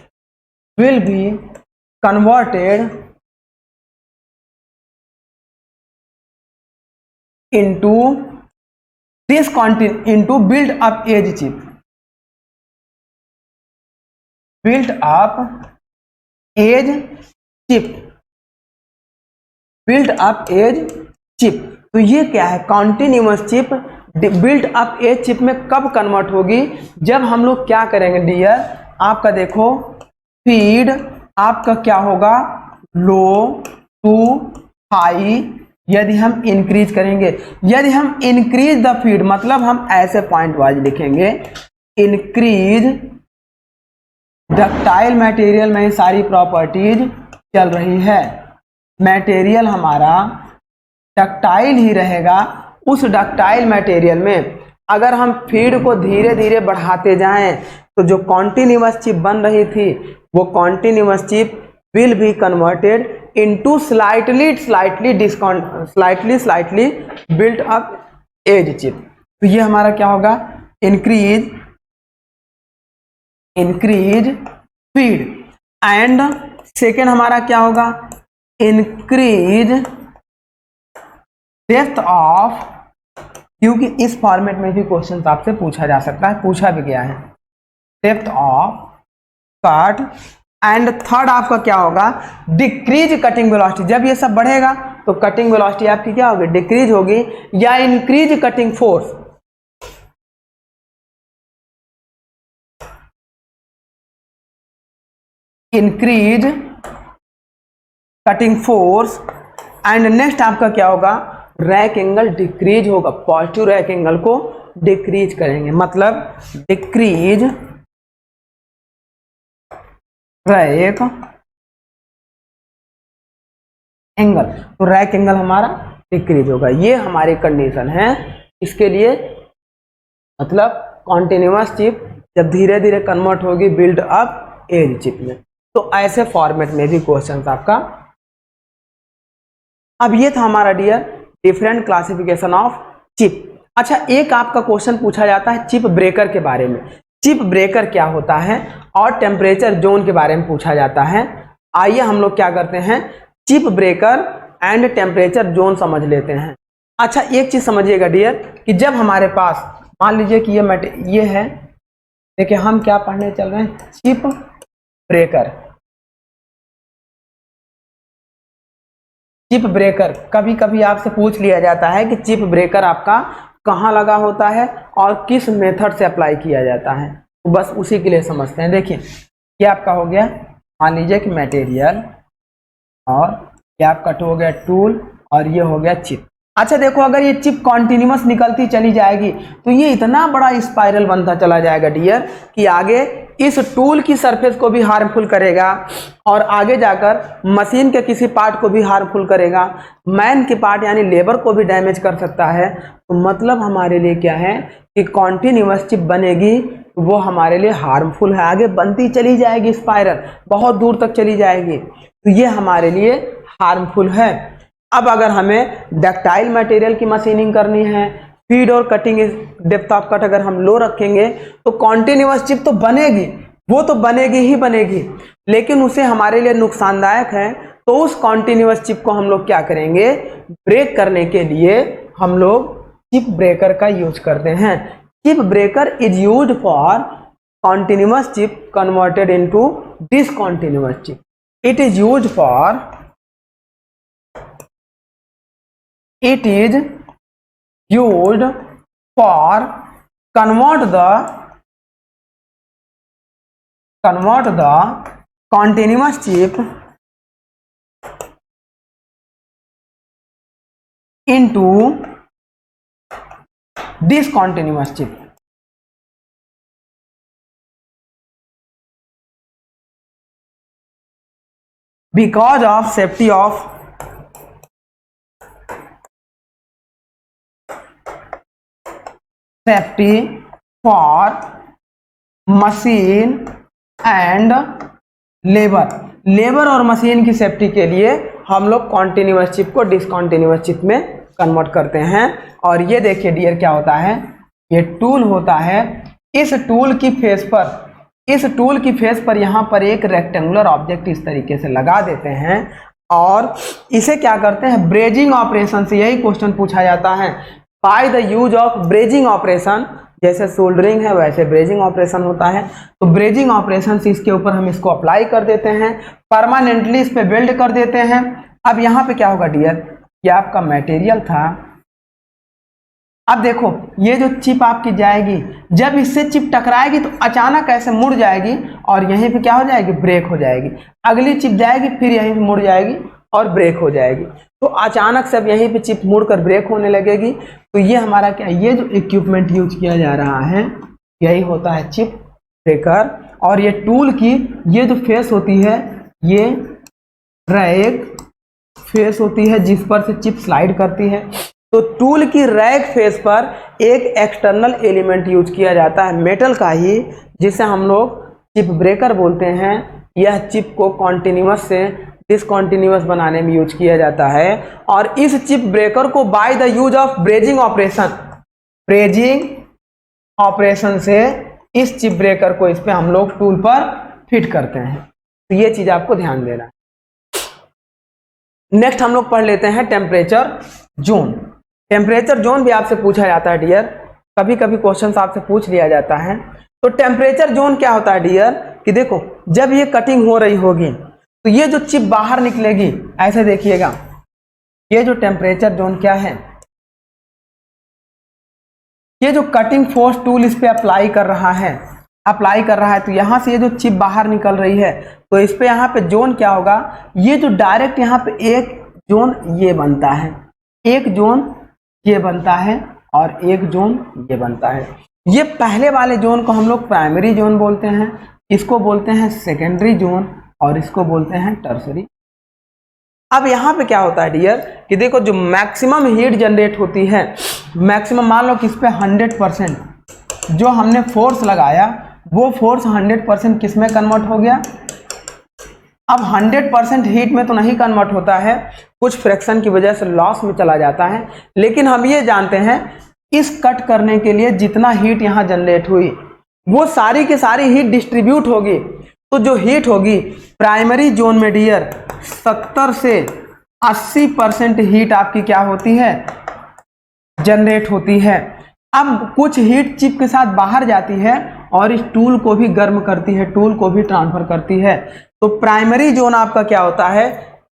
A: will be converted into this into build up age chip, build up age chip, build up age chip। तो ये क्या है? Continuous chip build up edge chip में कब कन्वर्ट होगी? जब हम लोग क्या करेंगे डियर, आपका देखो फीड आपका क्या होगा, लो टू हाई। यदि हम इंक्रीज करेंगे, यदि हम इंक्रीज द फीड मतलब हम ऐसे पॉइंट वाइज लिखेंगे, इंक्रीज डक्टाइल मटेरियल में सारी प्रॉपर्टीज चल रही है, मटेरियल हमारा डक्टाइल ही रहेगा। उस डक्टाइल मटेरियल में अगर हम फीड को धीरे धीरे बढ़ाते जाएं तो जो कॉन्टिन्यूअस चिप बन रही थी वो continuous chip will be converted into slightly built up edge chip. तो ये हमारा क्या होगा, इंक्रीज फीड एंड सेकेंड हमारा क्या होगा, इंक्रीज डेप्थ ऑफ, क्योंकि इस फॉर्मेट में भी क्वेश्चन आपसे पूछा जा सकता है, पूछा भी गया है, depth of cut. And third आपका क्या होगा, डिक्रीज कटिंग वेलोसिटी। जब ये सब बढ़ेगा तो कटिंग वेलोसिटी आपकी क्या होगी, डिक्रीज होगी, या increase cutting force. Increase cutting force and next आपका क्या होगा, रैक एंगल डिक्रीज होगा, पॉजिटिव रैक एंगल को डिक्रीज करेंगे, मतलब डिक्रीज रैक एंगल। तो रैक एंगल हमारा डिक्रीज होगा। ये हमारी कंडीशन है इसके लिए, मतलब कॉन्टिन्यूअस चिप जब धीरे धीरे कन्वर्ट होगी बिल्ड अप एज चिप में। तो ऐसे फॉर्मेट में भी क्वेश्चन आपका। अब ये था हमारा dear different classification of chip. अच्छा, एक आपका क्वेश्चन पूछा जाता है चिप ब्रेकर के बारे में। चिप ब्रेकर क्या होता है और टेम्परेचर जोन के बारे में पूछा जाता है। आइए हम लोग क्या करते हैं, chip breaker and temperature zone समझ लेते हैं। अच्छा, एक चीज समझिएगा डियर कि जब हमारे पास मान लीजिए कि ये है, देखिए हम क्या पढ़ने चल रहे हैं, चिप ब्रेकर। चिप ब्रेकर कभी कभी आपसे पूछ लिया जाता है कि चिप ब्रेकर आपका कहाँ लगा होता है और किस मेथड से अप्लाई किया जाता है, तो बस उसी के लिए समझते हैं। देखिए ये आपका हो गया, मान लीजिए कि मटेरियल, और ये आपका हो गया टूल, और ये हो गया चिप। अच्छा देखो, अगर ये चिप कॉन्टिन्यूअस निकलती चली जाएगी तो ये इतना बड़ा स्पाइरल बनता चला जाएगा डियर कि आगे इस टूल की सरफेस को भी हार्मफुल करेगा और आगे जाकर मशीन के किसी पार्ट को भी हार्मफुल करेगा, मैन के पार्ट यानी लेबर को भी डैमेज कर सकता है। तो मतलब हमारे लिए क्या है कि कॉन्टिन्यूअस चिप बनेगी वो हमारे लिए हार्मफुल है, आगे बनती चली जाएगी स्पाइरल, बहुत दूर तक चली जाएगी, तो ये हमारे लिए हार्मफुल है। अब अगर हमें डक्टाइल मटेरियल की मशीनिंग करनी है, फीड और कटिंग डेप्थ ऑफ कट अगर हम लो रखेंगे तो कॉन्टिन्यूअस चिप तो बनेगी, वो तो बनेगी ही बनेगी, लेकिन उसे हमारे लिए नुकसानदायक है। तो उस कॉन्टिन्यूअस चिप को हम लोग क्या करेंगे, ब्रेक करने के लिए हम लोग चिप ब्रेकर का यूज करते हैं। Chip breaker is used for continuous chip converted into discontinuous chip. It is used for it is used for convert the continuous chip into discontinuous chip. Because of safety for machine and labour और machine की safety के लिए हम लोग continuous chip को discontinuous chip में convert करते हैं। और ये देखिए डियर क्या होता है, ये टूल होता है, इस टूल की फेस पर यहाँ पर एक रेक्टेंगुलर ऑब्जेक्ट इस तरीके से लगा देते हैं और इसे क्या करते हैं, ब्रेजिंग ऑपरेशन से, यही क्वेश्चन पूछा जाता है, by the use of brazing operation, जैसे सोल्डरिंग है वैसे ब्रेजिंग ऑपरेशन होता है। तो ब्रेजिंग ऑपरेशन से इसके ऊपर हम इसको अप्लाई कर देते हैं, परमानेंटली इस पे बिल्ड कर देते हैं। अब यहाँ पे क्या होगा डियर, ये आपका मटेरियल था, अब देखो ये जो चिप आपकी जाएगी, जब इससे चिप टकराएगी तो अचानक ऐसे मुड़ जाएगी और यहीं पे क्या हो जाएगी, ब्रेक हो जाएगी। अगली चिप जाएगी फिर यहीं पे मुड़ जाएगी और ब्रेक हो जाएगी। तो अचानक से अब यहीं पे चिप मुड़कर ब्रेक होने लगेगी। तो ये हमारा क्या, ये जो इक्विपमेंट यूज किया जा रहा है यही होता है चिप ब्रेकर। और ये टूल की ये जो फेस होती है, ये रैक फेस होती है जिस पर से चिप स्लाइड करती है। तो टूल की रैक फेस पर एक एक्सटर्नल एलिमेंट यूज किया जाता है मेटल का ही, जिसे हम लोग चिप ब्रेकर बोलते हैं। यह चिप को कॉन्टिन्यूअस से डिसकॉन्टिन्यूअस बनाने में यूज किया जाता है। और इस चिप ब्रेकर को by the use of brazing operation से इस चिप ब्रेकर को इस पे हम लोग टूल पर फिट करते हैं। तो ये चीज आपको ध्यान देना है। नेक्स्ट हम लोग पढ़ लेते हैं टेम्परेचर जोन। टेम्परेचर जोन भी आपसे पूछा जाता है डियर, कभी कभी क्वेश्चन आपसे पूछ लिया जाता है। तो टेम्परेचर जोन क्या होता है डियर, कि देखो जब ये कटिंग हो रही होगी तो ये जो चिप बाहर निकलेगी, ऐसे देखिएगा, ये जो टेम्परेचर जोन क्या है, ये जो कटिंग फोर्स टूल इस पे अप्लाई कर रहा है, तो यहां से ये जो चिप बाहर निकल रही है तो इस पे यहाँ पे जोन क्या होगा, ये जो डायरेक्ट यहाँ पे एक जोन ये बनता है, एक जोन ये बनता है और एक जोन ये बनता है। ये पहले वाले जोन को हम लोग प्राइमरी जोन बोलते हैं, इसको बोलते हैं सेकेंडरी जोन और इसको बोलते हैं टर्सरी। अब यहाँ पे क्या होता है डियर कि देखो जो मैक्सिमम हीट जनरेट होती है, मैक्सिमम मान लो कि इस पे 100% जो हमने फोर्स लगाया वो फोर्स 100% किस में कन्वर्ट हो गया। अब 100% हीट में तो नहीं कन्वर्ट होता है, कुछ फ्रैक्शन की वजह से लॉस में चला जाता है, लेकिन हम ये जानते हैं इस कट करने के लिए जितना हीट यहाँ जनरेट हुई वो सारी की सारी हीट डिस्ट्रीब्यूट होगी। तो जो हीट होगी प्राइमरी जोन में डियर 70 से 80% हीट आपकी क्या होती है, जनरेट होती है। अब कुछ हीट चिप के साथ बाहर जाती है और इस टूल को भी गर्म करती है, टूल को भी ट्रांसफर करती है। तो प्राइमरी जोन आपका क्या होता है,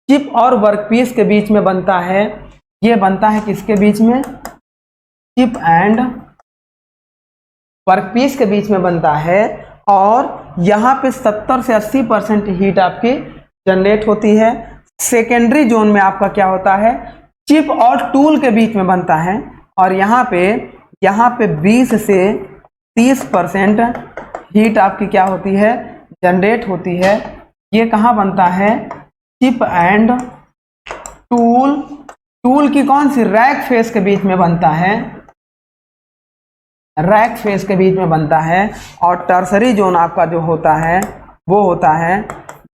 A: चिप और वर्कपीस के बीच में बनता है। ये बनता है किसके बीच में, चिप एंड वर्कपीस के बीच में बनता है। और यहाँ पे 70 से 80% हीट आपकी जनरेट होती है। सेकेंडरी जोन में आपका क्या होता है, चिप और टूल के बीच में बनता है और यहाँ पे 20 से 30% हीट आपकी क्या होती है, जनरेट होती है। ये कहाँ बनता है, चिप एंड टूल, टूल की कौन सी, रैक फेस के बीच में बनता है, रैक फेस के बीच में बनता है। और टर्सरी जोन आपका जो होता है वो होता है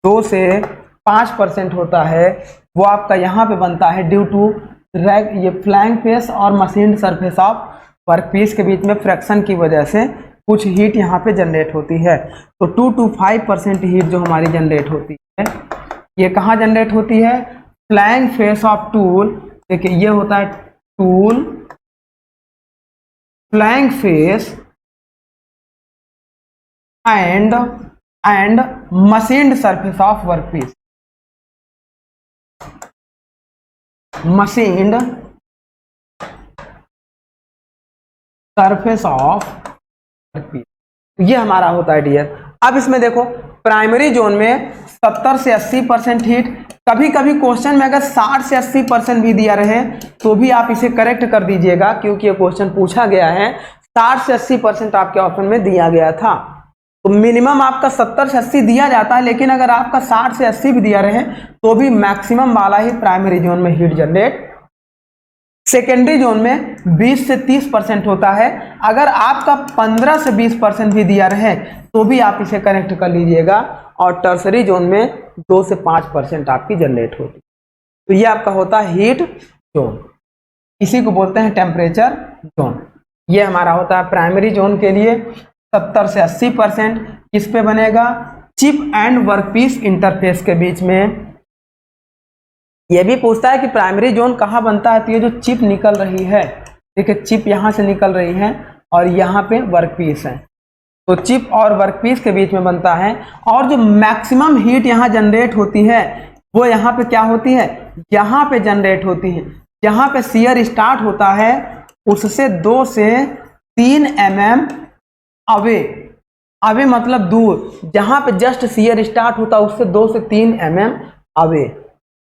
A: 2 से 5% होता है, वो आपका यहाँ पे बनता है ड्यू टू रैक, ये फ्लैंक फेस और मशीन सरफेस ऑफ वर्कपीस के बीच में फ्रैक्शन की वजह से कुछ हीट यहाँ पे जनरेट होती है। तो 2 to 5% हीट जो हमारी जनरेट होती है ये कहाँ जनरेट होती है, फ्लैंक फेस ऑफ टूल। देखिए ये होता है tool, flank face and machined surface of workpiece, machined surface of workpiece, ये हमारा होता है डियर। अब इसमें देखो प्राइमरी जोन में 70 से 80% हीट, कभी कभी क्वेश्चन में अगर 60 से 80% भी दिया रहे तो भी आप इसे करेक्ट कर दीजिएगा, क्योंकि ये क्वेश्चन पूछा गया है 60 से 80% आपके ऑप्शन में दिया गया था। तो मिनिमम आपका 70 से 80 दिया जाता है, लेकिन अगर आपका 60 से 80 भी दिया रहे तो भी मैक्सिमम वाला ही प्राइमरी जोन में हीट जनरेट। सेकेंडरी जोन में 20 से 30% होता है, अगर आपका 15 से 20% भी दिया रहे तो भी आप इसे करेक्ट कर लीजिएगा। और टर्सरी जोन में 2 से 5% आपकी जनरेट होती है। तो ये आपका होता है हीट जोन, इसी को बोलते हैं टेम्परेचर जोन। ये हमारा होता है प्राइमरी जोन के लिए 70 से 80% किस पे बनेगा, चिप एंड वर्कपीस इंटरफेस के बीच में। ये भी पूछता है कि प्राइमरी जोन कहाँ बनता है, तो ये जो चिप निकल रही है, देखिए चिप यहाँ से निकल रही है और यहाँ पे वर्कपीस है, तो चिप और वर्कपीस के बीच में बनता है। और जो मैक्सिमम हीट यहाँ जनरेट होती है वो यहाँ पे क्या होती है, यहाँ पे जनरेट होती है। जहाँ पे शियर स्टार्ट होता है उससे 2 से 3 mm अवे, अवे मतलब दूर, जहाँ पे जस्ट शियर स्टार्ट होता है उससे 2 से 3 mm अवे,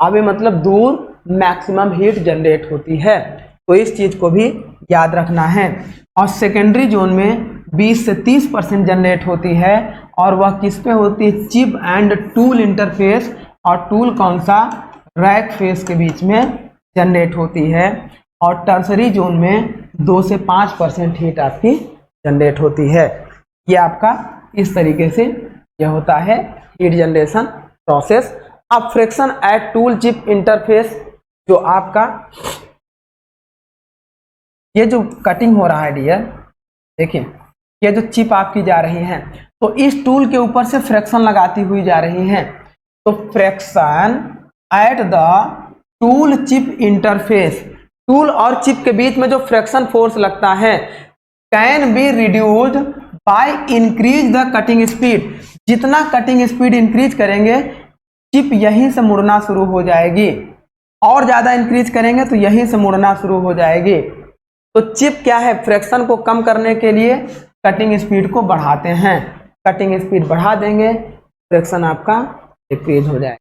A: अवे मतलब दूर मैक्सिमम हीट जनरेट होती है। तो इस चीज को भी याद रखना है। और सेकेंडरी जोन में 20 से 30% जनरेट होती है और वह किस पे होती है, चिप एंड टूल इंटरफेस, और टूल कौन सा, रैक फेस के बीच में जनरेट होती है। और टर्सरी जोन में 2 से 5% हीट आपकी जनरेट होती है। ये आपका इस तरीके से यह होता है हीट जनरेशन प्रोसेस। अब friction at tool chip interface, जो आपका ये जो कटिंग हो रहा है डियर, देखिए ये जो चिप आपकी जा रही है तो इस टूल के ऊपर से फ्रिक्शन लगाती हुई जा रही है। तो friction at the tool chip interface, tool और चिप के बीच में जो फ्रिक्शन फोर्स लगता है can be reduced by increase the cutting speed. जितना कटिंग स्पीड इंक्रीज करेंगे चिप यहीं से मुड़ना शुरू हो जाएगी, और ज्यादा इंक्रीज करेंगे तो यहीं से मुड़ना शुरू हो जाएगी। तो चिप क्या है, फ्रिक्शन को कम करने के लिए कटिंग स्पीड को बढ़ाते हैं, कटिंग स्पीड बढ़ा देंगे फ्रिक्शन आपका डिक्रीज हो जाएगा।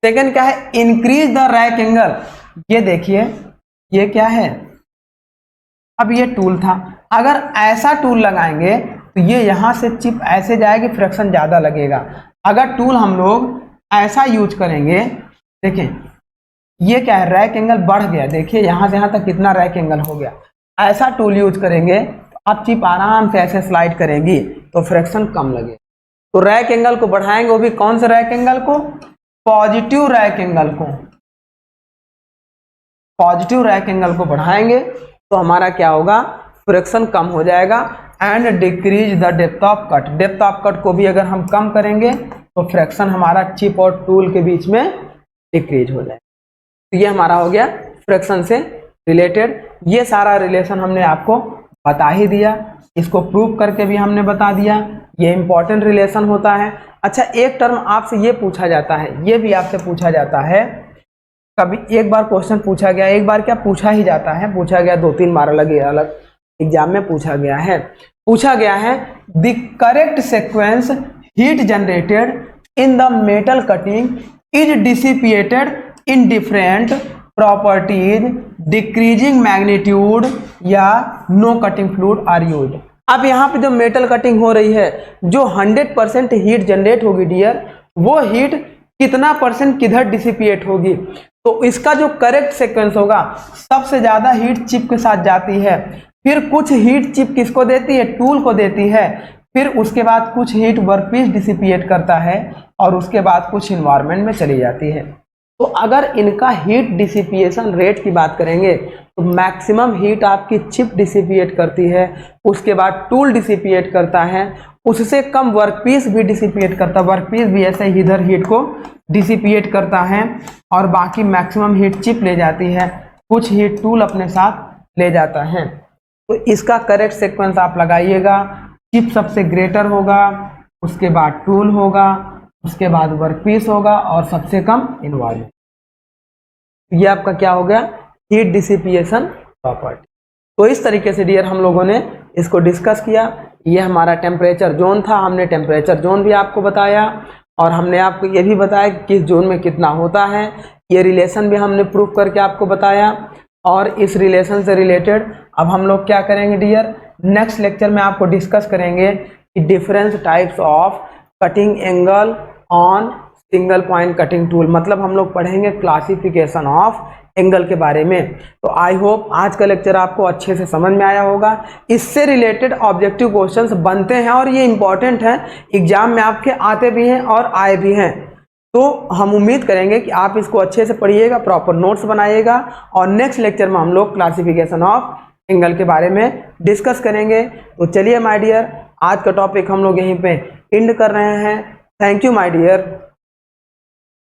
A: सेकेंड क्या है, इंक्रीज द रैक एंगल। ये देखिए ये क्या है, अब ये टूल था, अगर ऐसा टूल लगाएंगे तो ये यहां से चिप ऐसे जाएगी, फ्रिक्शन ज्यादा लगेगा। अगर टूल हम लोग ऐसा यूज करेंगे, देखें ये क्या है, रैक एंगल बढ़ गया, देखिए यहां से यहां तक कितना रैक एंगल हो गया। ऐसा टूल यूज करेंगे तो अब चिप आराम से ऐसे स्लाइड करेगी, तो फ्रैक्शन कम लगे। तो रैक एंगल को बढ़ाएंगे, वो भी कौन से रैक एंगल को, पॉजिटिव रैक एंगल को, पॉजिटिव रैक एंगल को बढ़ाएंगे तो हमारा क्या होगा, फ्रैक्शन कम हो जाएगा। And decrease the depth of cut, depth of cut को भी अगर हम कम करेंगे तो फ्रैक्शन हमारा चिप और टूल के बीच में डिक्रीज हो जाएगा। तो ये हमारा हो गया फ्रैक्शन से रिलेटेड। ये सारा रिलेशन हमने आपको बता ही दिया, इसको प्रूव करके भी हमने बता दिया, ये इंपॉर्टेंट रिलेशन होता है। अच्छा, एक टर्म आपसे ये पूछा जाता है, ये भी आपसे पूछा जाता है, कभी एक बार क्वेश्चन पूछा गया, एक बार क्या पूछा ही जाता है, पूछा गया 2-3 बार अलग अलग एग्जाम में पूछा गया है the correct sequence heat generated in the metal cutting is dissipated in different properties, decreasing magnitude या no cutting fluid are used. अब यहाँ पे जो मेटल कटिंग हो रही है, जो 100% हीट जनरेट होगी डियर, वो हीट कितना परसेंट किधर डिसिपिएट होगी, तो इसका जो करेक्ट सीक्वेंस होगा, सबसे ज्यादा हीट चिप के साथ जाती है, फिर कुछ हीट चिप किसको देती है, टूल को देती है, फिर उसके बाद कुछ हीट वर्कपीस डिसिपिएट करता है, और उसके बाद कुछ इन्वायरमेंट में चली जाती है। तो अगर इनका हीट डिसिपिएशन रेट की बात करेंगे तो मैक्सिमम हीट आपकी चिप डिसिपिएट करती है, उसके बाद टूल डिसिपिएट करता है, उससे कम वर्कपीस भी डिसिपिएट करता है, वर्कपीस भी ऐसे ही इधर हीट को डिसिपिएट करता है, और बाकी मैक्सिमम हीट चिप ले जाती है, कुछ हीट टूल अपने साथ ले जाता है। तो इसका करेक्ट सीक्वेंस आप लगाइएगा, चिप सबसे ग्रेटर होगा, उसके बाद टूल होगा, उसके बाद वर्कपीस होगा, और सबसे कम इन्वॉल्व। ये आपका क्या हो गया, हीट डिसिपिएशन प्रॉपर्टी। तो इस तरीके से डियर हम लोगों ने इसको डिस्कस किया। ये हमारा टेम्परेचर जोन था, हमने टेम्परेचर जोन भी आपको बताया, और हमने आपको ये भी बताया कि किस जोन में कितना होता है, ये रिलेशन भी हमने प्रूव करके आपको बताया। और इस रिलेशन से रिलेटेड अब हम लोग क्या करेंगे डियर, नेक्स्ट लेक्चर में आपको डिस्कस करेंगे कि difference types of cutting angle on single point cutting tool, मतलब हम लोग पढ़ेंगे क्लासिफिकेशन ऑफ एंगल के बारे में। तो आई होप आज का लेक्चर आपको अच्छे से समझ में आया होगा। इससे रिलेटेड ऑब्जेक्टिव क्वेश्चंस बनते हैं और ये इंपॉर्टेंट है, एग्जाम में आपके आते भी हैं और आए भी हैं। तो हम उम्मीद करेंगे कि आप इसको अच्छे से पढ़िएगा, प्रॉपर नोट्स बनाइएगा, और नेक्स्ट लेक्चर में हम लोग क्लासिफिकेशन ऑफ एंगल के बारे में डिस्कस करेंगे। तो चलिए माय डियर, आज का टॉपिक हम लोग यहीं पे एंड कर रहे हैं। Thank you my dear.